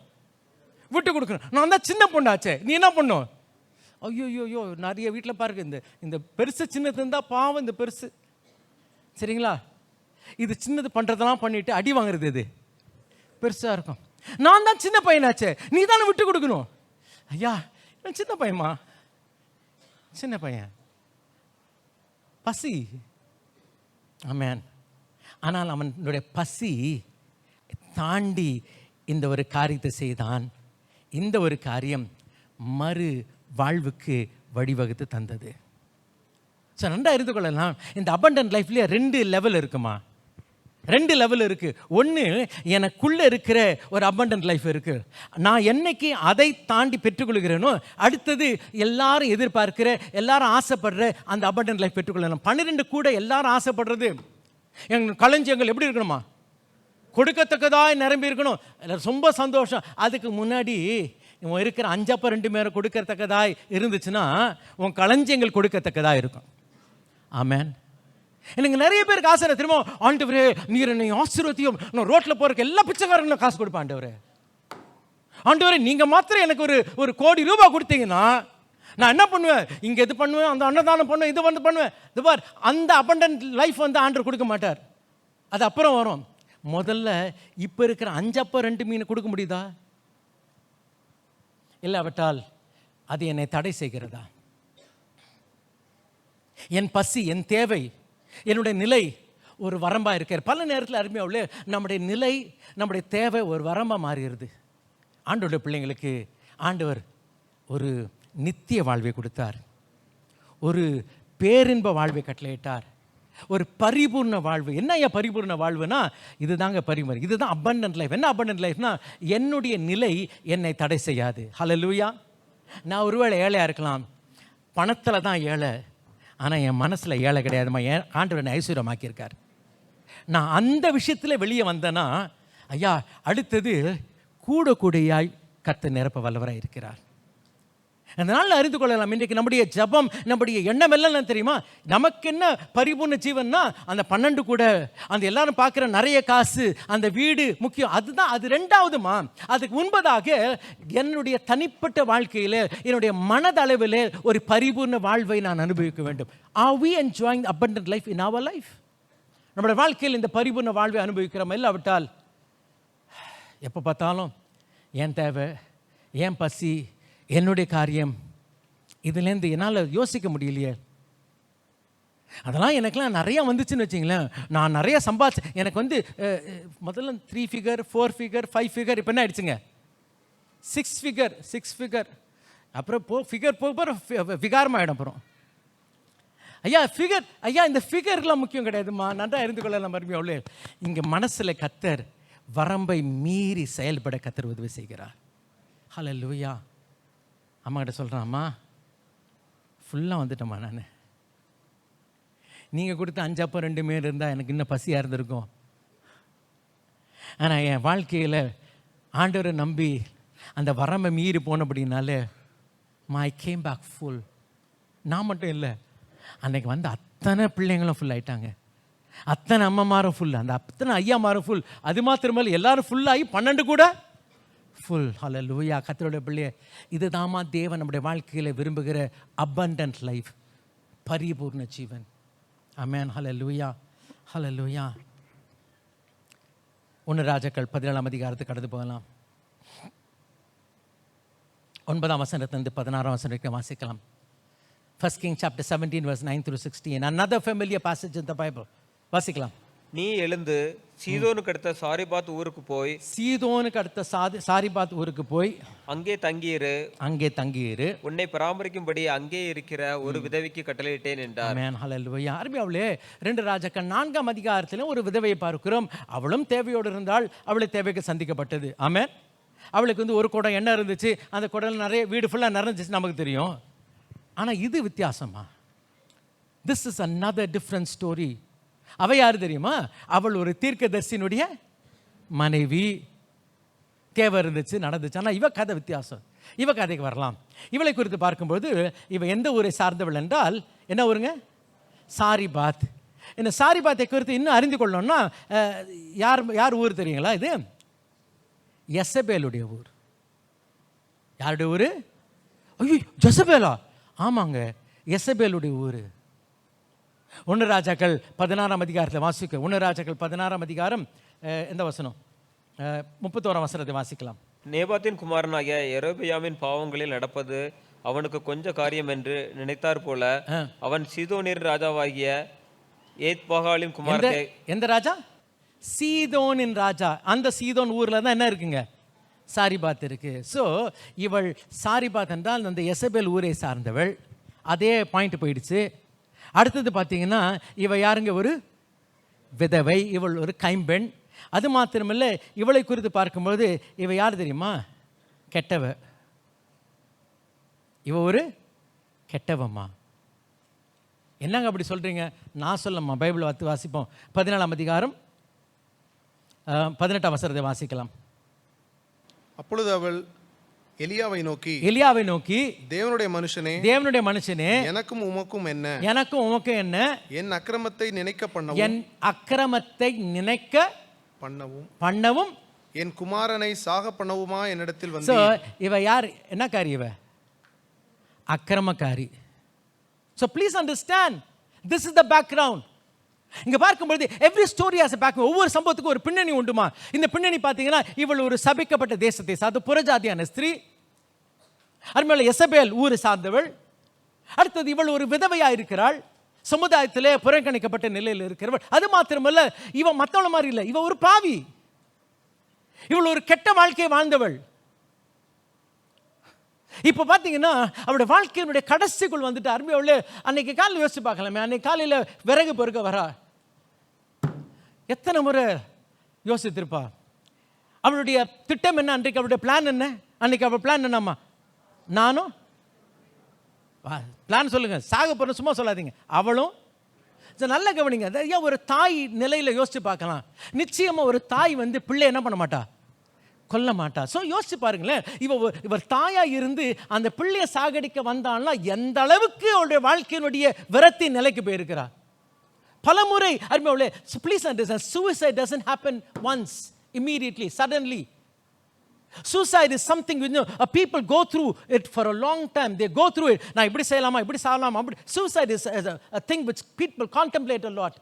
விட்டு கொடுக்கணும். நான் தான் சின்ன பொண்ணாச்சே, நீ என்ன பண்ணும்? ஐயோ, நிறைய வீட்டில் பாருங்க, இந்த பெருசு சின்னது இருந்தால் பாவம் இந்த பெருசு, சரிங்களா? இது சின்னது பண்ணுறதெல்லாம் பண்ணிட்டு அடி வாங்குறது இது பெருசாக இருக்கும். நான் தான் சின்ன பையனாச்சே, நீ தானே விட்டு கொடுக்கணும். ஐயா, சின்ன பையன்மா, சின்ன பையன், பசி. ஆமென். ஆனால் அவனுடைய பசி தாண்டி இந்த ஒரு காரியத்தை செய்தான். இந்த ஒரு காரியம் மறு வாழ்வுக்கு வழிவகுத்து தந்தது. ஸோ நன்றாக இருந்து கொள்ளலாம். இந்த அபண்டன்ட் லைஃப்லேயே 2 லெவல் இருக்குமா? 2 லெவல் இருக்குது. ஒன்று, எனக்குள்ளே இருக்கிற ஒரு அபண்டன்ட் லைஃப் இருக்குது. நான் என்னைக்கு அதை தாண்டி பெற்றுக்கொள்கிறேனோ, அடுத்தது எல்லாரும் எதிர்பார்க்கிற, எல்லாரும் ஆசைப்படுற அந்த அபண்டன்ட் லைஃப் பெற்றுக்கொள்ளலாம். 12 கூட எல்லாரும் ஆசைப்படுறது, எங்கள் களஞ்சியங்கள் எப்படி இருக்கணுமா? கொடுக்கத்தக்கதாய் நிரம்பி இருக்கணும். ரொம்ப சந்தோஷம். அதுக்கு முன்னாடி இவன் இருக்கிற 5 அப்பம் 2 மேலே கொடுக்கத்தக்கதாய் இருந்துச்சுன்னா உன் களஞ்சியங்கள் கொடுக்கத்தக்கதாக இருக்கும். ஆமென். எனக்கு நிறைய பேருக்கு ஆசை திரும்ப, ஆண்டவரே நீர் என்னை ஆசீர்வதியும், நான் ரோட்டில் போகிறதுக்கு எல்லா பிச்சைக்காரங்களும் காசு கொடுப்பேன். ஆண்டவரே, ஆண்டவரே நீங்கள் மாத்திரம் எனக்கு ஒரு ₹1,00,00,000 கொடுத்தீங்கன்னா நான் என்ன பண்ணுவேன்? இங்கே இது பண்ணுவேன், அந்த அன்னதானம் பண்ணுவேன், இது வந்து பண்ணுவேன். இது பார், அந்த அபண்டன்ட் லைஃப் வந்து ஆண்டவர் கொடுக்க மாட்டார். அது அப்புறம் வரும். முதல்ல இப்போ இருக்கிற 5 அப்பம் 2 மீன் கொடுக்க முடியுதா? இல்லாவிட்டால் அது என்னை தடை செய்கிறதா? என் பசி, என் தேவை, என்னுடைய நிலை ஒரு வரம்பாக இருக்கிற பல நேரத்தில் அருமையாக நம்முடைய நிலை, நம்முடைய தேவை ஒரு வரம்பாக மாறுகிறது. ஆண்டவருடைய பிள்ளைங்களுக்கு ஆண்டவர் ஒரு நித்திய வாழ்வை கொடுத்தார், ஒரு பேரின்ப வாழ்வை கட்டளையிட்டார், ஒரு பரிபூர்ண வாழ்வு. என்ன ஐயா பரிபூர்ண வாழ்வுனா? இதுதாங்க பரிமரி, இதுதான் அபண்டன்ட் லைஃப். என்ன அபண்டன்ட் லைஃப்னா, என்னுடைய நிலை என்னை தடை செய்யாது. ஹல்லேலூயா. நான் ஒருவேளை ஏழையாக இருக்கலாம், பணத்தில் தான் ஏழை, ஆனால் என் மனசில் ஏழை கிடையாதுமா. ஏன் ஆண்டவர் என்னை ஐஸ்வர்யமாக்கியிருக்கார். நான் அந்த விஷயத்தில் வெளியே வந்தேன்னா, ஐயா அடுத்தது கூடையாய் கர்த்தர் நிரப்ப வல்லவராக இருக்கிறார். அதனால் அறிந்து கொள்ளலாம். இன்றைக்கு நம்முடைய ஜபம், நம்முடைய எண்ணம் எல்லாம் தெரியுமா? நமக்கு என்ன பரிபூர்ண ஜீவன்னா, அந்த 12 கூட, அந்த எல்லாரும் பார்க்குற நிறைய காசு, அந்த வீடு முக்கியம், அதுதான். அது 2வதுமா. அதுக்கு முன்பதாக என்னுடைய தனிப்பட்ட வாழ்க்கையில், என்னுடைய மனதளவில் ஒரு பரிபூர்ண வாழ்வை நான் அனுபவிக்க வேண்டும். Are we enjoying the abundant life in our life? நம்முடைய வாழ்க்கையில் இந்த பரிபூர்ண வாழ்வை அனுபவிக்கிறோம். இல்லாவிட்டால் எப்போ பார்த்தாலும் என் தேவை, என் பசி, என்னுடைய காரியம், இதுலேருந்து என்னால் யோசிக்க முடியலையே. அதெல்லாம் எனக்குலாம் நிறையா வந்துச்சுன்னு வச்சிங்களேன். நான் நிறையா சம்பாதிச்சேன். எனக்கு வந்து முதல்ல 3 ஃபிகர், 4 ஃபிகர், 5 ஃபிகர், இப்போ என்ன ஆயிடுச்சுங்க 6 ஃபிகர். அப்புறம் ஃபிகர் போக விகாரமாகிடும். அப்புறம் ஐயா ஃபிகர், ஐயா இந்த ஃபிகர்லாம் முக்கியம் கிடையாதுமா. நன்றா இருந்து கொள்ளலாம். மறுபடியும் அவ்வளோ இங்கே மனசில் கர்த்தர் வரம்பை மீறி செயல்பட கர்த்தர் உதவி செய்கிறார். ஹல்லேலூயா. அம்மா கிட்ட சொல்கிறேன், அம்மா ஃபுல்லாக வந்துட்டேம்மா, நான் நீங்கள் கொடுத்த 5 அப்பம் 2 மீன் இருந்தால் எனக்கு இன்னும் பசியாக இருந்திருக்கும். ஆனால் என் வாழ்க்கையில் ஆண்டவரை நம்பி அந்த வரம்பை மீறி போனபடினாலே ஐ கேம் பேக் ஃபுல். நான் மட்டும் இல்லை, அன்றைக்கு வந்து அத்தனை பிள்ளைங்களும் ஃபுல் ஆகிட்டாங்க, அத்தனை அம்மாமாரும் ஃபுல், அந்த அத்தனை ஐயாமாரும் ஃபுல். அது மாத்திரமல்ல, எல்லாரும் ஃபுல்லாகி 12 கூட ஃபுல். ஹல்லேலூயா. கர்த்தருடைய பிள்ளையே, இதுதாம்மா தேவன் நம்முடைய வாழ்க்கையில் விரும்புகிற அபண்டன்ட் லைஃப், பரிபூர்ண ஜீவன். ஆமென். ஹல்லேலூயா, ஹல்லேலூயா. 1 ராஜாக்கள் 17ஆம் அதிகாரத்துக்கு கடந்து போகலாம். 9ஆம் வசனத்திலிருந்து 16ஆம் வசனம் வரைக்கும் வாசிக்கலாம். 1 Kings chapter 17 verse 9 through 16. Another familiar passage in the Bible. வாசிக்கலாம். நீ எழுந்து சீதோனுக்கு அடுத்த சாரிபாத் ஊருக்கு போய் சீதோனுக்கு அடுத்த சாரிபாத் ஊருக்கு போய் அங்கே தங்கியிரு, உன்னை பராமரிக்கும்படி அங்கே இருக்கிற ஒரு விதவைக்கு கட்டளையிட்டேன் என்றார். ஆமென், ஹல்லேலூயா. அருமையாவளே, 2 ராஜாக்கள் 4ஆம் அதிகாரத்தில் ஒரு விதவையை பார்க்கிறோம். அவளும் தேவையோடு இருந்தால் அவளை தேவைக்கு சந்திக்கப்பட்டது. ஆமென். அவளுக்கு வந்து ஒரு குடம் எண்ணெய் இருந்துச்சு, அந்த குடம் நிறைய வீடு ஃபுல்லாக நிறைஞ்சிச்சு, நமக்கு தெரியும். ஆனால் இது வித்தியாசமா? This is another different story. அவ யார் தெரியுமா? அவள் ஒரு தீர்க்கதரிசியினுடைய மனைவி. தேவை இருந்துச்சு, நடந்துச்சு. ஆனால் இவ கதை வித்தியாசம். இவ கதைக்கு வரலாம். இவளை குறித்து பார்க்கும்போது இவ எந்த ஊரை சார்ந்தவள் என்றால் என்ன ஊருங்க? சாரிபாத். இந்த சாரிபாத்தை குறித்து இன்னும் அறிந்து கொள்ளணும்னா யார் ஊர் தெரியுங்களா? இது யெசபேலுடைய ஊர். யாருடைய ஊர்? ஐயோ, ஜெசபேலா? ஆமாங்க, யெசபேலுடைய ஊர். 1 ராஜாக்கள் 16ஆம் அதிகாரத்தில் வாசிக்க. 1 ராஜாக்கள் 16ஆம் அதிகாரம் எந்த வசனம்? 31ஆம் வசனத்தை வாசிக்கலாம். நேபாத்தின் குமாரனாகிய யெரொபெயாமின் பாவங்களில் நடப்பது அவனுக்கு கொஞ்ச காரியம் என்று நினைத்தார் போல அவன் சீதோனின் ராஜாவாகிய ஏத்பாகாலின் குமாரத்தை. எந்த ராஜா? சீதோனின் ராஜா. அந்த சீதோன் ஊர்ல தான் என்ன இருக்குங்க? சாரிபாத் இருக்கு. ஸோ இவள் சாரிபாத் என்றால் அந்த யெசபேல் ஊரை சார்ந்தவள். அதே பாயிண்ட் போயிடுச்சு. அடுத்தது பார்த்தீங்கன்னா இவ யாருங்க? ஒரு விதவை. இவள் ஒரு கைம்பெண். அது மாத்திரமில்லை, இவளை குறித்து பார்க்கும்போது இவ யார் தெரியுமா? கெட்டவ. இவ ஒரு கெட்டவம்மா. என்னங்க அப்படி சொல்றீங்க? நான் சொல்லம்மா. பைபிள் வாசிப்போம். 14ஆம் அதிகாரம் 18ஆம் வசனத்தை வாசிக்கலாம். அப்பொழுது அவள் எலியாவை நோக்கி, தேவனுடைய மனுஷனே, எனக்கும் உமக்கும் என்ன? என் அக்கிரமத்தை நினைக்க பண்ணவும் என் குமாரனை சாக பண்ணவுமா என்னிடத்தில் வந்து. இவ யார்? என்ன காரி? இவ அக்கிரமக்காரி. So please understand, this is the background. இங்க பார்க்கும்போது every story has a background. ஒவ்வொரு சம்பவத்துக்கும் ஒரு பின்னணி உண்டுமா? இந்த பின்னணி பார்த்தீங்கன்னா இவள் ஒரு சபிக்கப்பட்ட தேசத்தை சார்ந்த புறஜாதியான ஸ்திரீ. அருமையான யெசபேல் ஊரை சார்ந்தவள். அடுத்தது இவள் ஒரு விதவையா இருக்கிறாள். சமுதாயத்திலே புறக்கணிக்கப்பட்ட நிலையில் இருக்கிறவள். அது மாத்திரமல்ல, இவ மற்றவள மாதிரி இல்லை. இவ ஒரு பாவி. இவள் ஒரு கெட்ட வாழ்க்கையை வாழ்ந்தவள். இப்போ பார்த்தீங்கன்னா அவருடைய வாழ்க்கையினுடைய கடைசிக்குள் வந்துட்டு அருமையாவளே, அன்னைக்கு காலையில் யோசிச்சு பார்க்கலாமே. அன்னைக்கு காலையில் விறகு பொறுக்க வரா, எத்தனை முறை யோசித்திருப்பா? அவளுடைய திட்டம் என்ன? அன்றைக்கு அவருடைய பிளான் என்ன? அன்னைக்கு அவள் பிளான் என்னம்மா? நானும் பிளான் சொல்லுங்க, சாக போற சும்மா சொல்லாதீங்க. அவளும் நல்ல கவனிங்க. ஏன் ஒரு தாய் நிலையில யோசிச்சு பார்க்கலாம். நிச்சயமா ஒரு தாய் வந்து பிள்ளை என்ன பண்ண மாட்டா? கொல்ல மாட்டா. ஸோ யோசிச்சு பாருங்களேன். இவர் தாயா இருந்து அந்த பிள்ளையை சாகடிக்க வந்தான்னா எந்த அளவுக்கு அவருடைய வாழ்க்கையினுடைய விரத்தி நிலைக்கு போயிருக்கிறார். பலமுறை அருமையாவளே, please understand, suicide doesn't happen once, immediately, suddenly. Suicide is something people go through it for a long time. They go through it. நான் இப்படி செய்யலாமா, இப்படி சாகலாமா, அப்படி. Suicide is a thing which people contemplate a lot.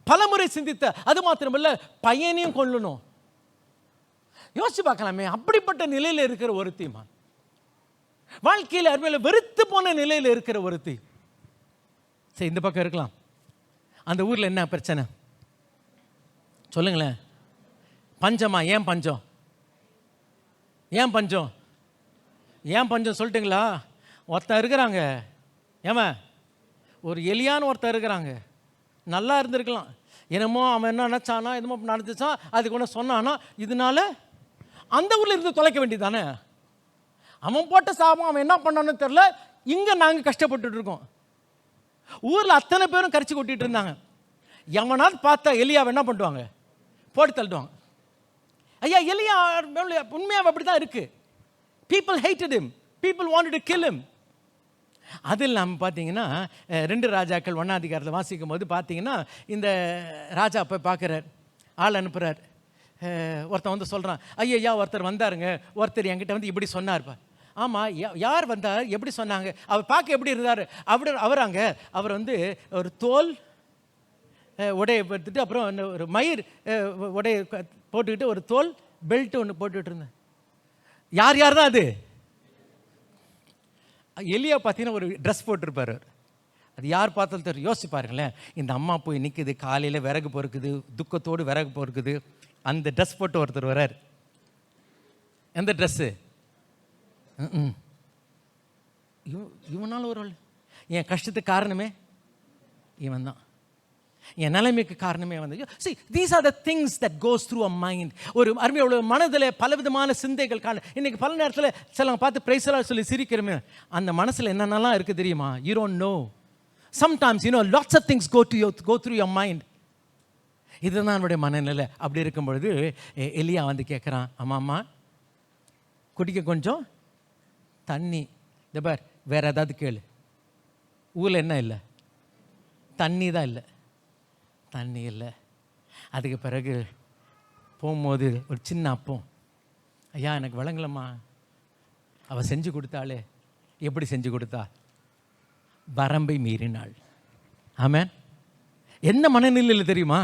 பலமுறை சிந்தித்த. அது மாத்திரமல்ல, பையனையும் கொல்லணும். யோசிச்சு பார்க்கலாமே. அப்படிப்பட்ட நிலையில் இருக்கிற ஒருத்திமா, வாழ்க்கையில் அருமையில வெறுத்து போன நிலையில் இருக்கிற ஒருத்தி. சரி, இந்த பக்கம் இருக்கலாம். அந்த ஊர்ல என்ன பிரச்சனை சொல்லுங்களேன். பஞ்சமா? ஏன் பஞ்சம்? ஏன் பஞ்சம்? ஏன் பஞ்சம் சொல்லிட்டுங்களா? ஒருத்தன் இருக்கிறாங்க, ஏமா ஒரு எலியான்னு ஒருத்தன் இருக்கிறாங்க. நல்லா இருந்திருக்கலாம். என்னமோ அவன் என்ன நினச்சானா, என்னமோ நடந்துச்சான், அதுக்கு ஒன்று சொன்னானா, இதனால அந்த ஊரில் இருந்து தொலைக்க வேண்டியதானே. அவன் போட்ட சாபம் அவன் என்ன பண்ணான்னு தெரில. இங்கே நாங்கள் கஷ்டப்பட்டுட்டு இருக்கோம். ஊரில் அத்தனை பேரும் கரிச்சு கொட்டிட்டு இருந்தாங்க. எவனாவது பார்த்தா எலியாவை என்ன பண்ணுவாங்க? போட்டு தள்ளுவாங்க. ஐயா, எலியா உண்மையாக அப்படி தான் இருக்கு. People hated him. People wanted to kill him. அது இல்லாமல் பார்த்தீங்கன்னா 2 ராஜாக்கள் 1ஆம் அதிகாரத்தில் வாசிக்கும் போது பார்த்தீங்கன்னா இந்த ராஜா போய் பார்க்குறார், ஆள் அனுப்புகிறார். ஒருத்தன் வந்து சொல்கிறான், ஐயா ஒருத்தர் வந்தாருங்க, ஒருத்தர் என்கிட்ட வந்து இப்படி சொன்னார்ப்பா. ஆமாம், யார் வந்தார், எப்படி சொன்னாங்க, அவர் பார்க்க எப்படி இருந்தார்? அவராங்க அவர் வந்து ஒரு தோல் உடைய எடுத்துட்டு, அப்புறம் ஒரு மயிர் உடைய போட்டுக்கிட்டு ஒரு தோல் பெல்ட் ஒன்று போட்டுக்கிட்டு இருந்தேன். யார் தான் அது? எலியா பார்த்தீங்கன்னா ஒரு ட்ரெஸ் போட்டிருப்பார். அது யார் பார்த்தாலும் தெரியும். யோசிச்சு பாருங்களேன், இந்த அம்மா போய் நிற்குது, காலையில் விறகு பொறுக்குது, துக்கத்தோடு விறகு பொறுக்குது. அந்த ட்ரெஸ் போட்டு ஒருத்தர் வர்றார். எந்த ட்ரெஸ்ஸு? இவனால ஒரு ஆள். என் கஷ்டத்துக்கு காரணமே இவன் தான், என் நிலைமைக்கு காரணமே வந்து. See, these are the things that goes through a mind. ஒரு அருமையோட மனதில் பலவிதமான சிந்தைகள் காண. இன்னைக்கு பல நேரத்தில் சிலவங்க பார்த்து பிரைஸ்லாம் சொல்லி சிரிக்கிறோமே, அந்த மனசில் என்னென்னலாம் இருக்குது தெரியுமா? You don't know. Sometimes, you know, lots of things go through your mind. இதுதான் என்னுடைய மனநிலை. அப்படி இருக்கும் பொழுது எலியா வந்து கேட்குறான், அம்மா குடிக்க கொஞ்சம் தண்ணி. இந்த பார், வேற ஏதாவது கேளு. ஊரில் என்ன இல்லை? தண்ணி தான் இல்லை. தண்ணி இல்லை. அதுக்கு பிறகு போகும்போது ஒரு சின்ன அப்பம். ஐயா எனக்கு வழங்கலம்மா. அவள் செஞ்சு கொடுத்தாளே. எப்படி செஞ்சு கொடுத்தா? வரம்பை மீறினாள். ஆமென். என்ன மனநிலையில் தெரியுமா?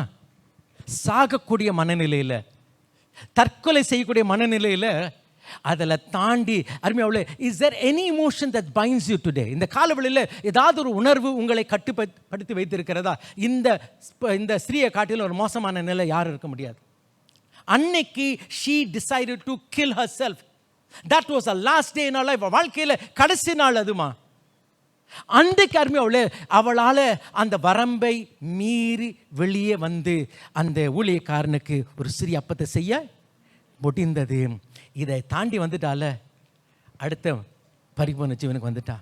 சாகக்கூடிய மனநிலையில், தற்கொலை செய்யக்கூடிய மனநிலையில், அதில் தாண்டி அருமையாவில், is there any emotion that binds you today? இந்த காலவெளியில் ஏதாவது ஒரு உணர்வு உங்களை கட்டுப்படுத்தி வைத்திருக்கிறதா? இந்த ஸ்திரீயை காட்டிலும் ஒரு மோசமான நிலை யாரும் இருக்க முடியாது. அன்னைக்கு she decided to kill herself. That was the last day in her life. வாழ்க்கையில் கடைசி நாள் அதுமா. அன்றைக்கு அருமையாவில் அவளால் அந்த வரம்பை மீறி வெளியே வந்து அந்த ஊழியக்காரனுக்கு ஒரு சிறிய அப்பத்தை செய்ய முடிந்தது. இதை தாண்டி வந்துட்டால அடுத்த பரிபூர்ண ஜீவனுக்கு வந்துட்டா.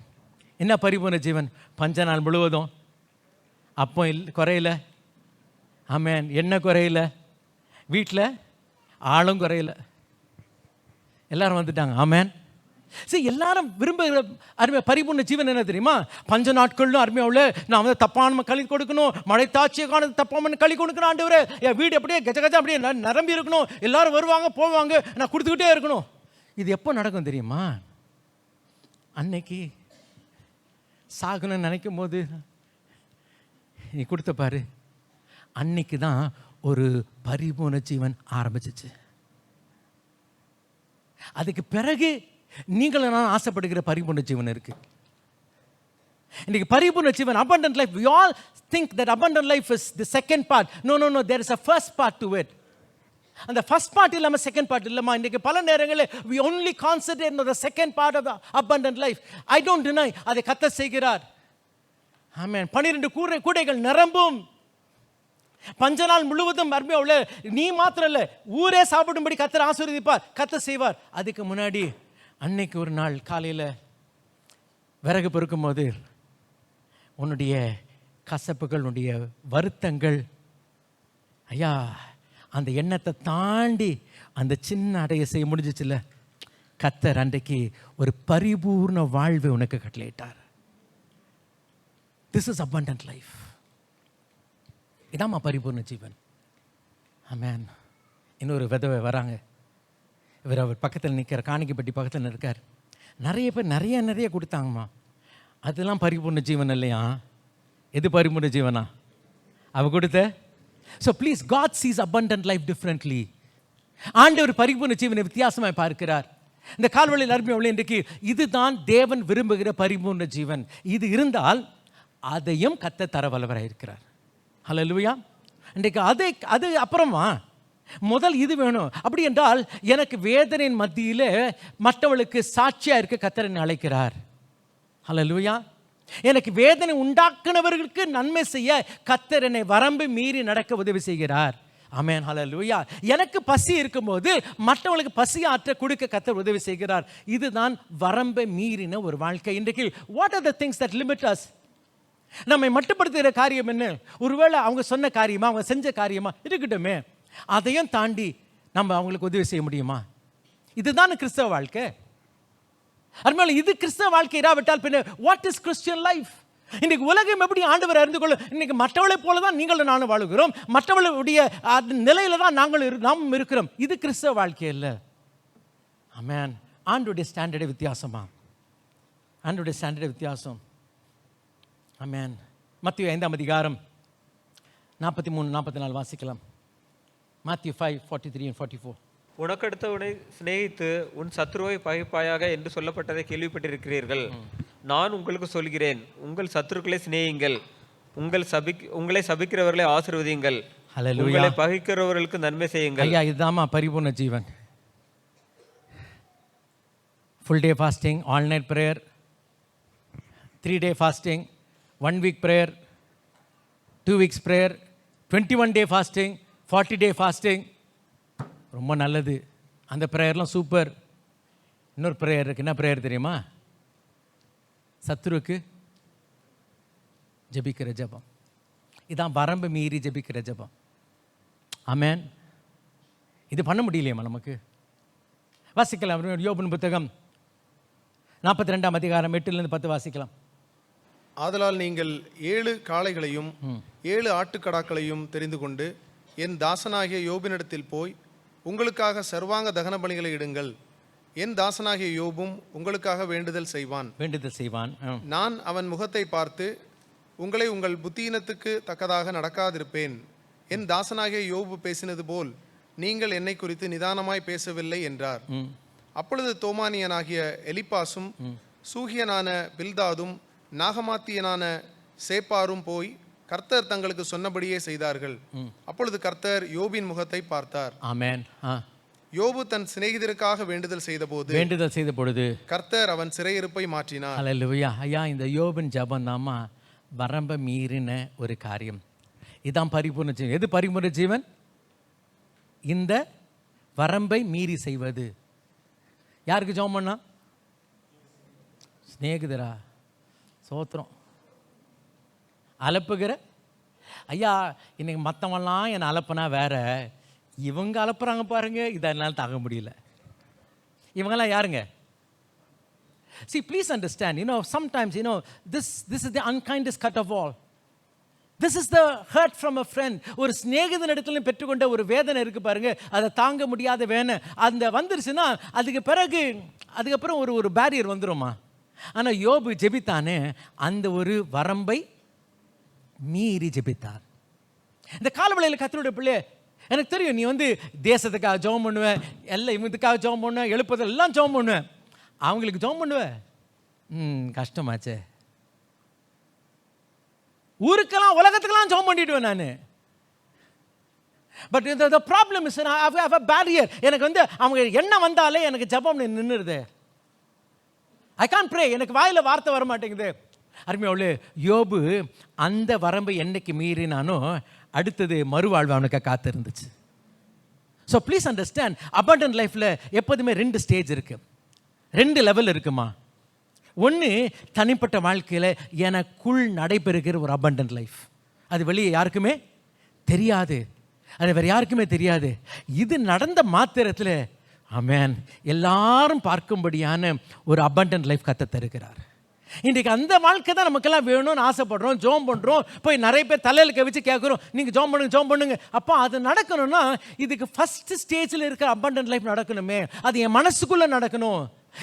என்ன பரிபூர்ண ஜீவன்? பஞ்ச நாள் முழுவதும் அப்போ குறையில, ஆமென், எண்ணெய் குறையில, வீட்டில் ஆளும் குறையில, எல்லாரும் வந்துட்டாங்க. ஆமென். சரி, எல்லாரும் விரும்புகிற அருமை பரிபூர்ண ஜீவன் என்ன தெரியுமா? பஞ்ச நாட்களும் அருமையாவில் நான் வந்து தப்பான களி கொடுக்கணும், மழை தாட்சியை காணது தப்பான களி கொடுக்கணும். ஆண்டவரே, என் வீடு அப்படியே கஜ அப்படியே நிரம்பி இருக்கணும், எல்லாரும் வருவாங்க போவாங்க, நான் கொடுத்துக்கிட்டே இருக்கணும். இது எப்போ நடக்கும் தெரியுமா? அன்னைக்கு சாகணும்னு நினைக்கும் போது நீ கொடுத்த பாரு, அன்னைக்கு தான் ஒரு பரிபூர்ண ஜீவன் ஆரம்பிச்சிச்சு. அதுக்கு பிறகு நீங்களும் நான் ஆசைப்படுகிற பரிபூர்ண ஜீவன் இருக்கு. இன்னைக்கு பரிபூர்ண ஜீவன், abundant life, we all think that abundant life is the second part. No, there is a first part to it. அந்த first part இல்லாம second part இல்லமா. இன்னைக்கு பல நேரங்களில் we only concentrate on the second part of the abundant life. I don't deny, அதை கர்த்தர் செய்கிறார். ஆமென். 12 கூடைகள் நிரம்பும். பஞ்ச நாள் முழுவதும் அருமையாவுல நீ மாத்திரம் இல்லை, ஊரே சாப்பிடும்படி கர்த்தர் ஆசீர்வதிப்பார், கர்த்தர் செய்வார். அதுக்கு முன்னாடி அன்னைக்கு ஒரு நாள் காலையில் விறகு பொறுக்கும் போது உன்னுடைய கசப்புகள், உன்னுடைய வருத்தங்கள், ஐயா அந்த எண்ணத்தை தாண்டி அந்த சின்ன அடைய செய்ய முடிஞ்சிச்சுல்ல, கர்த்தர் அன்றைக்கு ஒரு பரிபூர்ண வாழ்வை உனக்கு கட்டளையிட்டார். This is abundant life. இதாம்மா பரிபூர்ண ஜீவன். ஆமென். இன்னொரு விதவை வராங்க. இவர் அவர் பக்கத்தில் நிற்கிற, காணிக்கைப்பட்டி பக்கத்தில் இருக்கார். நிறைய பேர் நிறைய கொடுத்தாங்கம்மா. அதெல்லாம் பரிபூர்ண ஜீவன் இல்லையா? எது பரிபூர்ண ஜீவனா? அவ கொடுத்த. So please, God sees abundant life differently. ஆண்டவர் பரிபூர்ண ஜீவனை வித்தியாசமாய் பார்க்கிறார். இந்த கால்வழியில் அருமையுள்ள இன்றைக்கு இதுதான் தேவன் விரும்புகிற பரிபூர்ண ஜீவன். இது இருந்தால் அதையும் கர்த்தர் தர வல்லவராக இருக்கிறார். ஹல்லேலூயா. இன்றைக்கு அது அப்புறமா முதல் இது வேணும். அப்படி என்றால் எனக்கு வேதனையின் மத்தியில் மற்றவளுக்கு சாட்சியாக இருக்க கர்த்தர் என்னை அழைக்கிறார். ஹல்லேலூயா. எனக்கு வேதனை உண்டாக்குனவர்களுக்கு நன்மை செய்ய கர்த்தர் என்னை வரம்பு மீறி நடக்க உதவி செய்கிறார். ஆமென். ஹல்லேலூயா. எனக்கு பசி இருக்கும்போது மற்றவங்களுக்கு பசி ஆற்ற கொடுக்க கர்த்தர் உதவி செய்கிறார். இதுதான் வரம்பை மீறின ஒரு வாழ்க்கை. இன்றைக்கு what are the things that limit us? நம்மை மட்டுப்படுத்துகிற காரியம் என்ன? ஒருவேளை அவங்க சொன்ன காரியமா, அவங்க செஞ்ச காரியமா இருக்கட்டுமே, அதையும் தாண்டி நம்ம அவங்களுக்கு உதவி செய்ய முடியுமா? இதுதான் கிறிஸ்தவ வாழ்க்கை. அதனால இது கிறிஸ்தவ வாழ்க்கை இராவிட்டால் பின்ன வாட் இஸ் கிறிஸ்டியன் லைஃப்? இன்னைக்கு உலகம் எப்படி ஆண்டவர் அறிந்து கொள்ள, இன்னைக்கு மற்றவளை போல தான் நீங்களும் நானும் வாழுகிறோம், மற்றவளுடைய நிலையில தான் நாம் இருக்கிறோம். இது கிறிஸ்தவ வாழ்க்கை இல்லை. ஆமென். ஆண்டோடைய ஸ்டாண்டர்டே வித்தியாசமா? ஆண்டோடைய ஸ்டாண்டர்டே வித்தியாசம். ஆமென். மத்தேயு 5ஆம் அதிகாரம் 43-44 வாசிக்கலாம். Matthew 5:43 and 44. உனக்கடுத்தவனை சிநேகித்து உன் சத்துருவை பகைப்பாயாக என்று சொல்லப்பட்டதை கேள்விப்பட்டிருக்கிறீர்கள். நான் உங்களுக்கு சொல்கிறேன், உங்கள் சத்துருக்களை சிநேகியுங்கள், உங்களை சபிக்கிறவர்களை ஆசீர்வதியுங்கள், ஹல்லேலூயா. உங்களை பகைக்கிறவர்களுக்கு நன்மை செய்யுங்கள். ஐயா இதுதாம்மா பரிபூர்ண ஜீவன். Full day fasting, all night prayer, 3 day fasting, 1 week prayer, 2 weeks prayer, 21 day fasting, 40 day fasting. ரொம்ப நல்லது. அந்த ப்ரேயர்லாம் சூப்பர். இன்னொரு ப்ரேயர் இருக்குது. என்ன ப்ரேயர் தெரியுமா? சத்துருக்கு ஜெபிக்கிற ஜெபம். இதான் வரம்பு மீறி ஜெபிக்கிற ஜெபம். ஆமென். இது பண்ண முடியலையம்மா நமக்கு. வாசிக்கலாம். யோபின் புத்தகம் 42 அதிகாரம் 8-10 வாசிக்கலாம். ஆதலால் நீங்கள் 7 காளைகளையும் 7 ஆட்டுக்கடாக்களையும் தெரிந்து கொண்டு என் தாசனாகிய யோபினிடத்தில் போய் உங்களுக்காக சர்வாங்க தகன பலிகளை இடுங்கள். என் தாசனாகிய யோபும் உங்களுக்காக வேண்டுதல் செய்வான். நான் அவன் முகத்தை பார்த்து உங்களை உங்கள் புத்தியினத்துக்கு தக்கதாக நடக்காதிருப்பேன். என் தாசனாகிய யோபு பேசினது போல் நீங்கள் என்னை குறித்து நிதானமாய் பேசவில்லை என்றார். அப்பொழுது தோமானியனாகிய எலிப்பாசும் சூகியனான பில்தாதும் நாகமாத்தியனான சேப்பாரும் போய் கர்த்தர் தங்களுக்கு சொன்னபடியே செய்தார்கள். அப்பொழுது கர்த்தர் யோபின் முகத்தை பார்த்தார். ஆமென். யோபு தன் சிநேகிதருக்காக வேண்டுதல் செய்த பொழுது கர்த்தர் அவன் சிறையிருப்பை மாற்றினார். ஹல்லேலூயா. ஐயா இந்த யோபின் ஜெபம் தாம்மா வரம்ப மீறின ஒரு காரியம். இதான் பரிபூர்ண ஜீவன். எது பரிபூர்ண ஜீவன்? இந்த வரம்பை மீறி செய்வது. யாருக்கு ஜெபம் பண்ணா? சிநேகிதரா? சோத்திரம். அலப்புகிற ஐயா இன்னைக்கு மற்றவன்லாம் என்னை அலப்புனா வேற, இவங்க அலப்புறாங்க பாருங்க, இதை என்னால் தாங்க முடியல. இவங்கெல்லாம் யாருங்க? See, please understand, sometimes, this is the unkindest cut of all. This is the hurt from a friend. ஒரு சிநேகிதன் இடத்துல பெற்றுக்கொண்ட ஒரு வேதனை இருக்கு பாருங்க, அதை தாங்க முடியாத வேதனை. அந்த வந்துருச்சுன்னா அதுக்கப்புறம் ஒரு பேரியர் வந்துருமா. ஆனால் யோபு ஜெபித்தானே, அந்த ஒரு வரம்பை மீறி ஜெபித்தார். இந்த காலவளையில் கர்த்தருடைய பிள்ளை, எனக்கு தெரியும் நீ தேசத்துக்காக ஜெபம் பண்ணுவேன், எல்லாம் இவங்களுக்காக ஜெபம் பண்ணுவேன், எழுப்பதெல்லாம் ஜெபம் பண்ணுவேன், அவங்களுக்கு ஜெபம் பண்ணுவேன். கஷ்டமாச்சே. ஊருக்கெல்லாம் உலகத்துக்கெல்லாம் ஜெபம் பண்ணிடுவேன் நான். But the problem is I have a barrier. எனக்கு அவங்க என்ன வந்தாலே எனக்கு ஜெபம் நின்றுடுது. I can't pray. எனக்கு வாயில் வார்த்தை வர மாட்டேங்குது. அருமையாவுலே, யோபு அந்த வரம்பை என்னைக்கு மீறினானோ அடுத்தது மறுவாழ்வு அவனுக்கு காத்திருந்துச்சு. ஸோ ப்ளீஸ் அண்டர்ஸ்டாண்ட், அபண்டன்ட் லைஃப்பில் எப்போதுமே 2 ஸ்டேஜ் இருக்கு, 2 லெவல் இருக்குமா. ஒன்று தனிப்பட்ட வாழ்க்கையில் எனக்குள் நடைபெறுகிற ஒரு அபண்டன்ட் லைஃப். அது வெளியே யாருக்குமே தெரியாது, அது வேறு யாருக்குமே தெரியாது. இது நடந்த மாத்திரத்தில் ஆமென் எல்லாரும் பார்க்கும்படியான ஒரு அபண்டன்ட் லைஃப் கர்த்தர் தருகிறார். இன்றைக்கு அந்த வாழ்க்கை தான் நமக்கெல்லாம் வேணும்னு ஆசைப்படுறோம், ஜோம் பண்ணுறோம், போய் நிறைய பேர் தலையில் கவிச்சு கேட்குறோம், நீங்கள் ஜோம் பண்ணுங்க. அப்போ அது நடக்கணும்னா இதுக்கு ஃபஸ்ட்டு ஸ்டேஜில் இருக்கிற அபண்டன்ட் லைஃப் நடக்கணுமே. அது என் மனசுக்குள்ளே நடக்கணும்,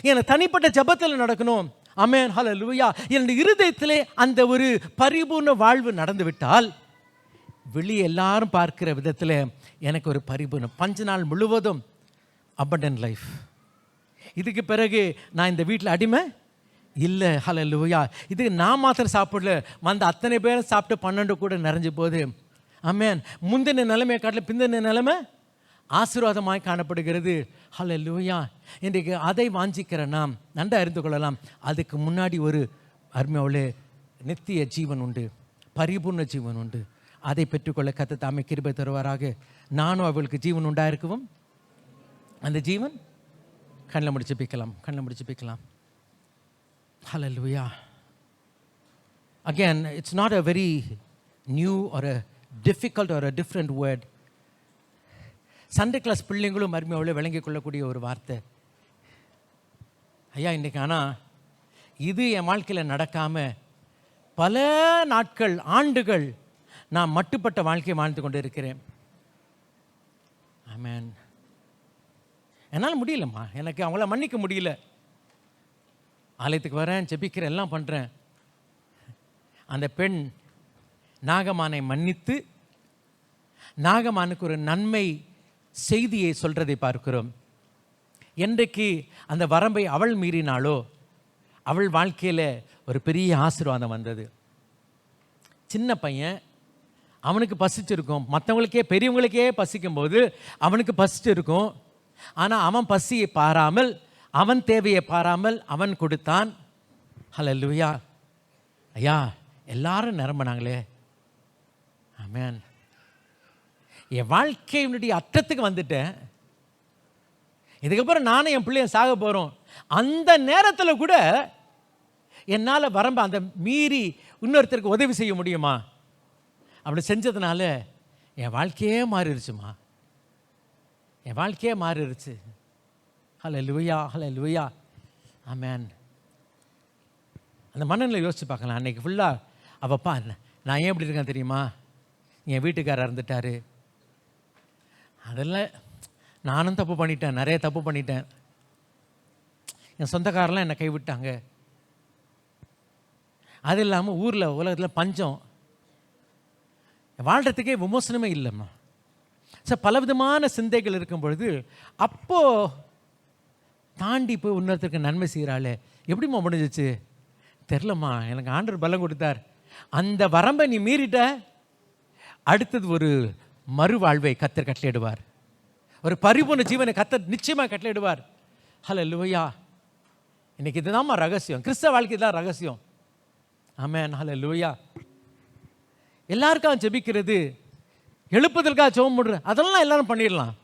எனக்கு தனிப்பட்ட ஜெபத்தில் நடக்கணும். ஆமென், ஹல்லேலூயா. என்னுடைய இருதயத்திலே அந்த ஒரு பரிபூர்ண வாழ்வு நடந்து விட்டால் வெளியே எல்லாரும் பார்க்கிற விதத்தில் எனக்கு ஒரு பரிபூர்ணம், 5 நாள் முழுவதும் அபண்டன்ட் லைஃப். இதுக்கு பிறகு நான் இந்த வீட்டில் அடிமை இல்லை. ஹல்லேலூயா. இது நான் மாத்திரம் சாப்பிடல, வந்த அத்தனை பேரும் சாப்பிட்டு 12 கூட நிறைஞ்ச போது ஆமென் முந்தின நிலைமையை காட்டில் பிந்தின நிலைமை ஆசீர்வாதமாய் காணப்படுகிறது. ஹல்லேலூயா. இன்றைக்கு அதை வாஞ்சிக்கிற நாம் நன்றாக அறிந்து கொள்ளலாம். அதுக்கு முன்னாடி ஒரு அருமையாவுலே நித்திய ஜீவன் உண்டு, பரிபூர்ண ஜீவன் உண்டு. அதை பெற்றுக்கொள்ள கர்த்தர் தாமே கிருபை தருவாராக. நானும் அவளுக்கு ஜீவன் உண்டாயிருக்கவும் அந்த ஜீவன் கண்ணில் முடிச்சு பிக்கலாம். Hallelujah. Again, it's not a very new or a difficult or a different word. Sunday class பிள்ளைங்களும் அருமையாவுல விளங்கிக் கொள்ளக்கூடிய ஒரு வார்த்தை. ஐயா இன்றைக்கி ஆனால் இது என் வாழ்க்கையில் நடக்காமல் பல நாட்கள் ஆண்டுகள் நான் மட்டுப்பட்ட வாழ்க்கையை வாழ்ந்து கொண்டு இருக்கிறேன். ஆமென். என்னால் முடியலம்மா, எனக்கு அவங்கள மன்னிக்க முடியல. ஆலயத்துக்கு வரேன், ஜெபிக்கிறேன், எல்லாம் பண்ணுறேன். அந்த பெண் நாகமானை மன்னித்து நாகமானுக்கு ஒரு நன்மை செய்தியை சொல்கிறதை பார்க்கிறோம். என்றைக்கு அந்த வரம்பை அவள் மீறினாளோ அவள் வாழ்க்கையில் ஒரு பெரிய ஆசீர்வாதம் வந்தது. சின்ன பையன், அவனுக்கு பசிச்சிருக்கும், மற்றவங்களுக்கே பெரியவங்களுக்கே பசிக்கும்போது அவனுக்கு பசிச்சிருக்கும். ஆனால் அவன் பசியை பாராமல், அவன் தேவையை பாராமல் அவன் கொடுத்தான். ஹல்லேலூயா. ஐயா, எல்லாரும் நிரம்பினாங்களே. ஆமென். என் வாழ்க்கையினுடைய அற்றத்துக்கு வந்துட்டேன். இதுக்கப்புறம் நானும் என் பிள்ளைய சாக போகிறோம். அந்த நேரத்தில் கூட என்னால் வரம்ப அந்த மீறி இன்னொருத்தருக்கு உதவி செய்ய முடியுமா? அப்படி செஞ்சதுனால என் வாழ்க்கையே மாறிடுச்சுமா. என் வாழ்க்கையே மாறிடுச்சு. ஹல்லேலூயா, ஹல்லேலூயா. ஆமென். அந்த மன்னனில் யோசிச்சு பார்க்கலாம். அன்றைக்கி ஃபுல்லாக அவப்பா நான் ஏன் இப்படி இருக்கேன் தெரியுமா? என் வீட்டுக்காரர் இறந்துட்டார். அதெல்லாம் நானும் தப்பு பண்ணிட்டேன், நிறைய தப்பு பண்ணிட்டேன். என் சொந்தக்காரெலாம் என்னை கைவிட்டாங்க. அது இல்லாமல் ஊரில் உலகத்தில் பஞ்சம், வாழ்கிறதுக்கே விமோசனமே இல்லைம்மா. சார், பலவிதமான சிந்தைகள் இருக்கும் பொழுது அப்போது தாண்டி போய் இன்னொருத்தருக்கு நன்மை செய்கிறாளே, எப்படிம்மா முடிஞ்சிச்சு தெரிலம்மா. எனக்கு ஆண்டவர் பலம் கொடுத்தார். அந்த வரம்பை நீ மீறிட்ட, அடுத்தது ஒரு மறுவாழ்வை கர்த்தர் கட்டளையிடுவார். ஒரு பரிபூர்ண ஜீவனை கர்த்தர் நிச்சயமாக கட்டளையிடுவார். ஹல்லேலூயா. இன்னைக்கு இதுதான்மா ரகசியம். கிறிஸ்தவ வாழ்க்கை தான் ரகசியம். ஆமென். ஹல்லேலூயா. எல்லாருக்காக ஜெபிக்கிறது, எழுப்புதற்காக ஜெபம் பண்ணுறது, அதெல்லாம் எல்லாரும் பண்ணிடலாம்.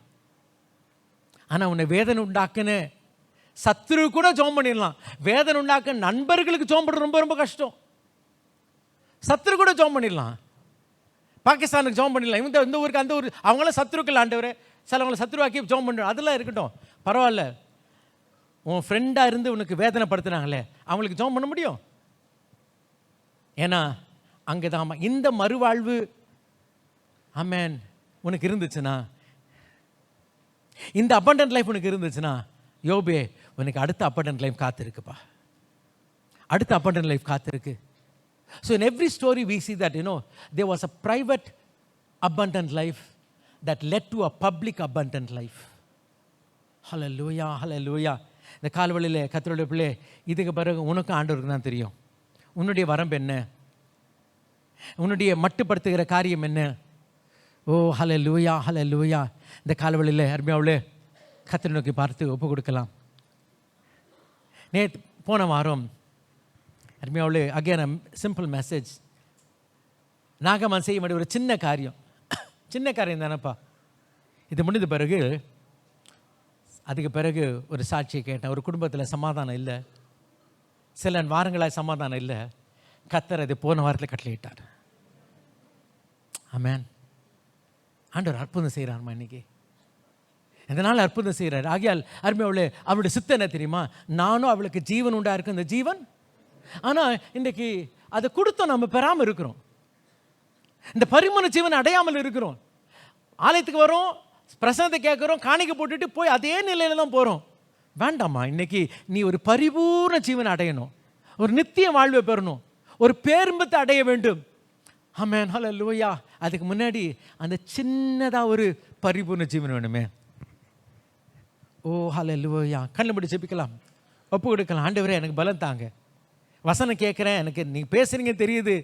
ஆனால் உன்னை வேதனை உண்டாக்குன்னு சத்துரு கூட ஜெபம் பண்ணிடலாம். வேதனை உண்டாக்க நண்பர்களுக்கு ஜெபம் பண்ணுறது ரொம்ப ரொம்ப கஷ்டம். சத்துரு கூட ஜெபம் பண்ணிடலாம். பாகிஸ்தானுக்கு ஜெபம் பண்ணிடலாம். இந்த ஊருக்கு அந்த ஊர், அவங்களாம் சத்துருக்கள் ஆண்டவரே, சிலவங்களை சத்துருவாக்கி ஜெபம் பண்ணுறோம். அதெல்லாம் இருக்கட்டும், பரவாயில்ல. உன் ஃப்ரெண்டாக இருந்து உனக்கு வேதனைப்படுத்துனாங்களே, அவங்களுக்கு ஜெபம் பண்ண முடியும்? ஏன்னா அங்கே தான் இந்த மறுவாழ்வு ஆமென் உனக்கு இருந்துச்சுன்னா, இந்த அபண்டன்ட் லைஃப் உனக்கு இருந்துச்சுன்னா, யோபே உனக்கு அடுத்த அபண்டன்ட் லைஃப் காத்திருக்குப்பா. அடுத்த அபண்டன்ட் லைஃப் காத்திருக்கு. So in every story we see that, there was a private abundant life that led to a public abundant life. Hallelujah, hallelujah. இந்த கால்வழியில் கர்த்தருடைய பிள்ளை, இதுக்கு பிறகு உனக்கு ஆண்டவருக்கு தான் தெரியும். உன்னுடைய வரம்பு என்ன, உன்னுடைய மட்டுப்படுத்துகிற காரியம் என்ன. ஓ ஹல்லேலூயா, ஹல்லேலூயா. இந்த கால்வழியில் அருமையாவுலே கர்த்தரை நோக்கி பார்த்து ஒப்பு கொடுக்கலாம். நேற்று போன வாரம் அருமையாவுலே அகேன் சிம்பிள் மெசேஜ். நாகமான் செய்ய வேண்டிய ஒரு சின்ன காரியம், சின்ன காரியம் தானேப்பா. இது முடிந்த பிறகு அதுக்கு பிறகு ஒரு சாட்சியை கேட்டேன். ஒரு குடும்பத்தில் சமாதானம் இல்லை, சில வாரங்களாக சமாதானம் இல்லை. கர்த்தர் அது போன வாரத்தில் கட்டளையிட்டார். ஆமென். ஆண்டவர் அற்புதம் செய்கிறார்மா. இன்னைக்கு இதனால் அற்புதம் செய்கிறார். ஆகையால் அருமையாவுலே அவளுடைய சித்தம் என்ன தெரியுமா? நானும் அவளுக்கு ஜீவன் உண்டா இருக்கு, இந்த ஜீவன். ஆனால் இன்றைக்கு அதை கொடுத்தோம், நம்ம பெறாமல் இருக்கிறோம். இந்த பரிமள ஜீவனை அடையாமல் இருக்கிறோம். ஆலயத்துக்கு வரோம், பிரசனத்தை கேட்குறோம், காணிக்கை போட்டுட்டு போய் அதே நிலையில தான் போகிறோம். வேண்டாம்மா, இன்னைக்கு நீ ஒரு பரிபூர்ண ஜீவனை அடையணும், ஒரு நித்திய வாழ்வை பெறணும், ஒரு பேரும்பத்தை அடைய வேண்டும். ஆமென், ஹல்லேலூயா. அதுக்கு முன்னாடி அந்த சின்னதாக ஒரு பரிபூர்ண ஜீவன் வேணுமே. ஓ ஹல்லேலூயா. கண்ணு மூடி ஜெபிக்கலாம், ஒப்பு கொடுக்கலாம். ஆண்டவரே எனக்கு பலம் தாங்க. வசனம் கேட்குறேன், எனக்கு நீங்கள் பேசுகிறீங்க தெரியுது.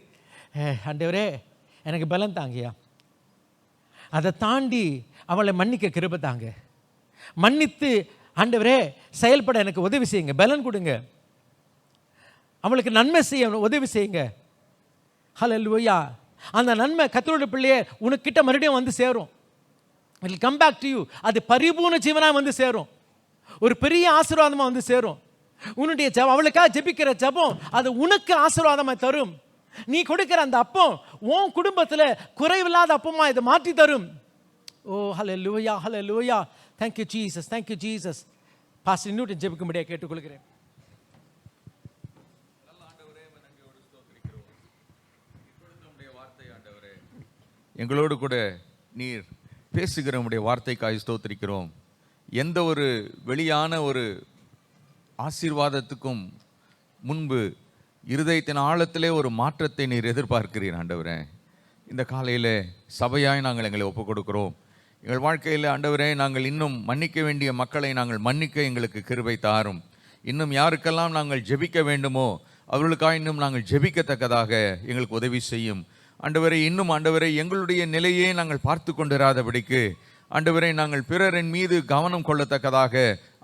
ஆண்டவரே எனக்கு பலம் தாங்கயா. அதை தாண்டி அவளை மன்னிக்க கிருபை தாங்க. மன்னித்து ஆண்டவரே செயல்பட எனக்கு உதவி செய்யுங்க, பலன் கொடுங்க. அவளுக்கு நன்மை செய்ய உதவி செய்யுங்க. ஹல்லேலூயா. அந்த நன்மை கர்த்தருடைய பிள்ளையே உனக்கிட்ட மறுபடியும் வந்து சேரும். It will come back to you. அது பரிபூர்ண ஜீவனாக வந்து சேரும், ஒரு பெரிய ஆசீர்வாதமாக வந்து சேரும். உன்னுடைய ஜெபம், அவளுக்காக ஜெபிக்கிற ஜெபம், அது உனக்கு ஆசீர்வாதமாக தரும். நீ கொடுக்கிற அந்த அப்பம் உன் குடும்பத்தில் குறைவில்லாத அப்பமா இதை மாற்றி தரும். Oh hallelujah, hallelujah. Thank you Jesus, thank you Jesus. Pastor Newton ஜெபிக்கும்படியாக கேட்டுக்கொள்கிறேன். எங்களோடு கூட நீர் பேசுகிற உம்முடைய வார்த்தைக்காய் ஸ்தோத்திரிக்கிறோம். எந்த ஒரு வெளியான ஒரு ஆசீர்வாதத்துக்கும் முன்பு இருதயத்தின் ஆழத்திலே ஒரு மாற்றத்தை நீர் எதிர்பார்க்கிறீர் ஆண்டவரே. இந்த காலையில் சபையாய் நாங்கள் எங்களை ஒப்புக் கொடுக்கிறோம். எங்கள் வாழ்க்கையில் ஆண்டவரே, நாங்கள் இன்னும் மன்னிக்க வேண்டிய மக்களை நாங்கள் மன்னிக்க எங்களுக்கு கிருபை தாரும். இன்னும் யாருக்கெல்லாம் நாங்கள் ஜெபிக்க வேண்டுமோ அவர்களுக்காக இன்னும் நாங்கள் ஜெபிக்கத்தக்கதாக எங்களுக்கு உதவி செய்யும். ஆண்டவரே, இன்னும் ஆண்டவரே, எங்களுடைய நிலையே நாங்கள் பார்த்து கொண்டிராதபடிக்கு ஆண்டவரே, நாங்கள் பிறரின் மீது கவனம் கொள்ளத்தக்கதாக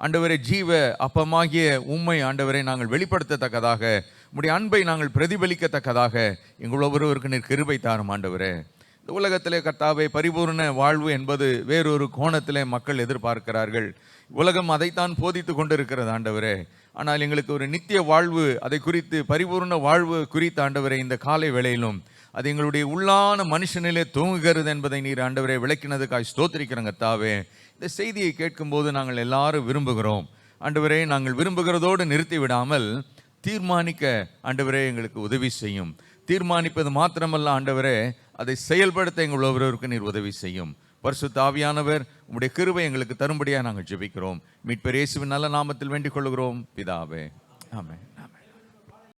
ஆண்டவரே, ஜீவ அப்பமாகிய உம்மை ஆண்டவரை நாங்கள் வெளிப்படுத்தத்தக்கதாக, உம்முடைய அன்பை நாங்கள் பிரதிபலிக்கத்தக்கதாக எங்கள் ஒவ்வொருவருக்கு நீர் கிருபை தாரும் ஆண்டவரே. இந்த உலகத்திலே கர்த்தாவே, பரிபூர்ண வாழ்வு என்பது வேறொரு கோணத்திலே மக்கள் எதிர்பார்க்கிறார்கள். உலகம் அதைத்தான் போதித்து கொண்டிருக்கிறது ஆண்டவரே. ஆனால் எங்களுக்கு ஒரு நித்திய வாழ்வு, அதை குறித்து பரிபூர்ண வாழ்வு குறித்த ஆண்டவரே இந்த காலை வேளையிலும் அது எங்களுடைய உள்ளான மனுஷனிலே தூங்குகிறது என்பதை நீர் ஆண்டவரே விளக்கினதுக்காக ஸ்தோத்திரிக்கிறோங்க கர்த்தாவே. இந்த செய்தியை கேட்கும்போது நாங்கள் எல்லாரும் விரும்புகிறோம் ஆண்டவரே. நாங்கள் விரும்புகிறதோடு நிறுத்தி விடாமல் தீர்மானிக்க ஆண்டவரே எங்களுக்கு உதவி செய்யும். தீர்மானிப்பது மாத்திரமல்ல ஆண்டவரே, அதை செயல்படுத்த எங்கள் ஒவ்வொருவருக்கு நீர் உதவி செய்யும். பரிசுத்த ஆவியானவர் உம்முடைய கிருபை எங்களுக்கு தரும்படியாக நாங்கள் ஜெபிக்கிறோம். மீட்பர் இயேசுவின் நல்ல நாமத்தில் வேண்டிக் கொள்கிறோம் பிதாவே, ஆமென்.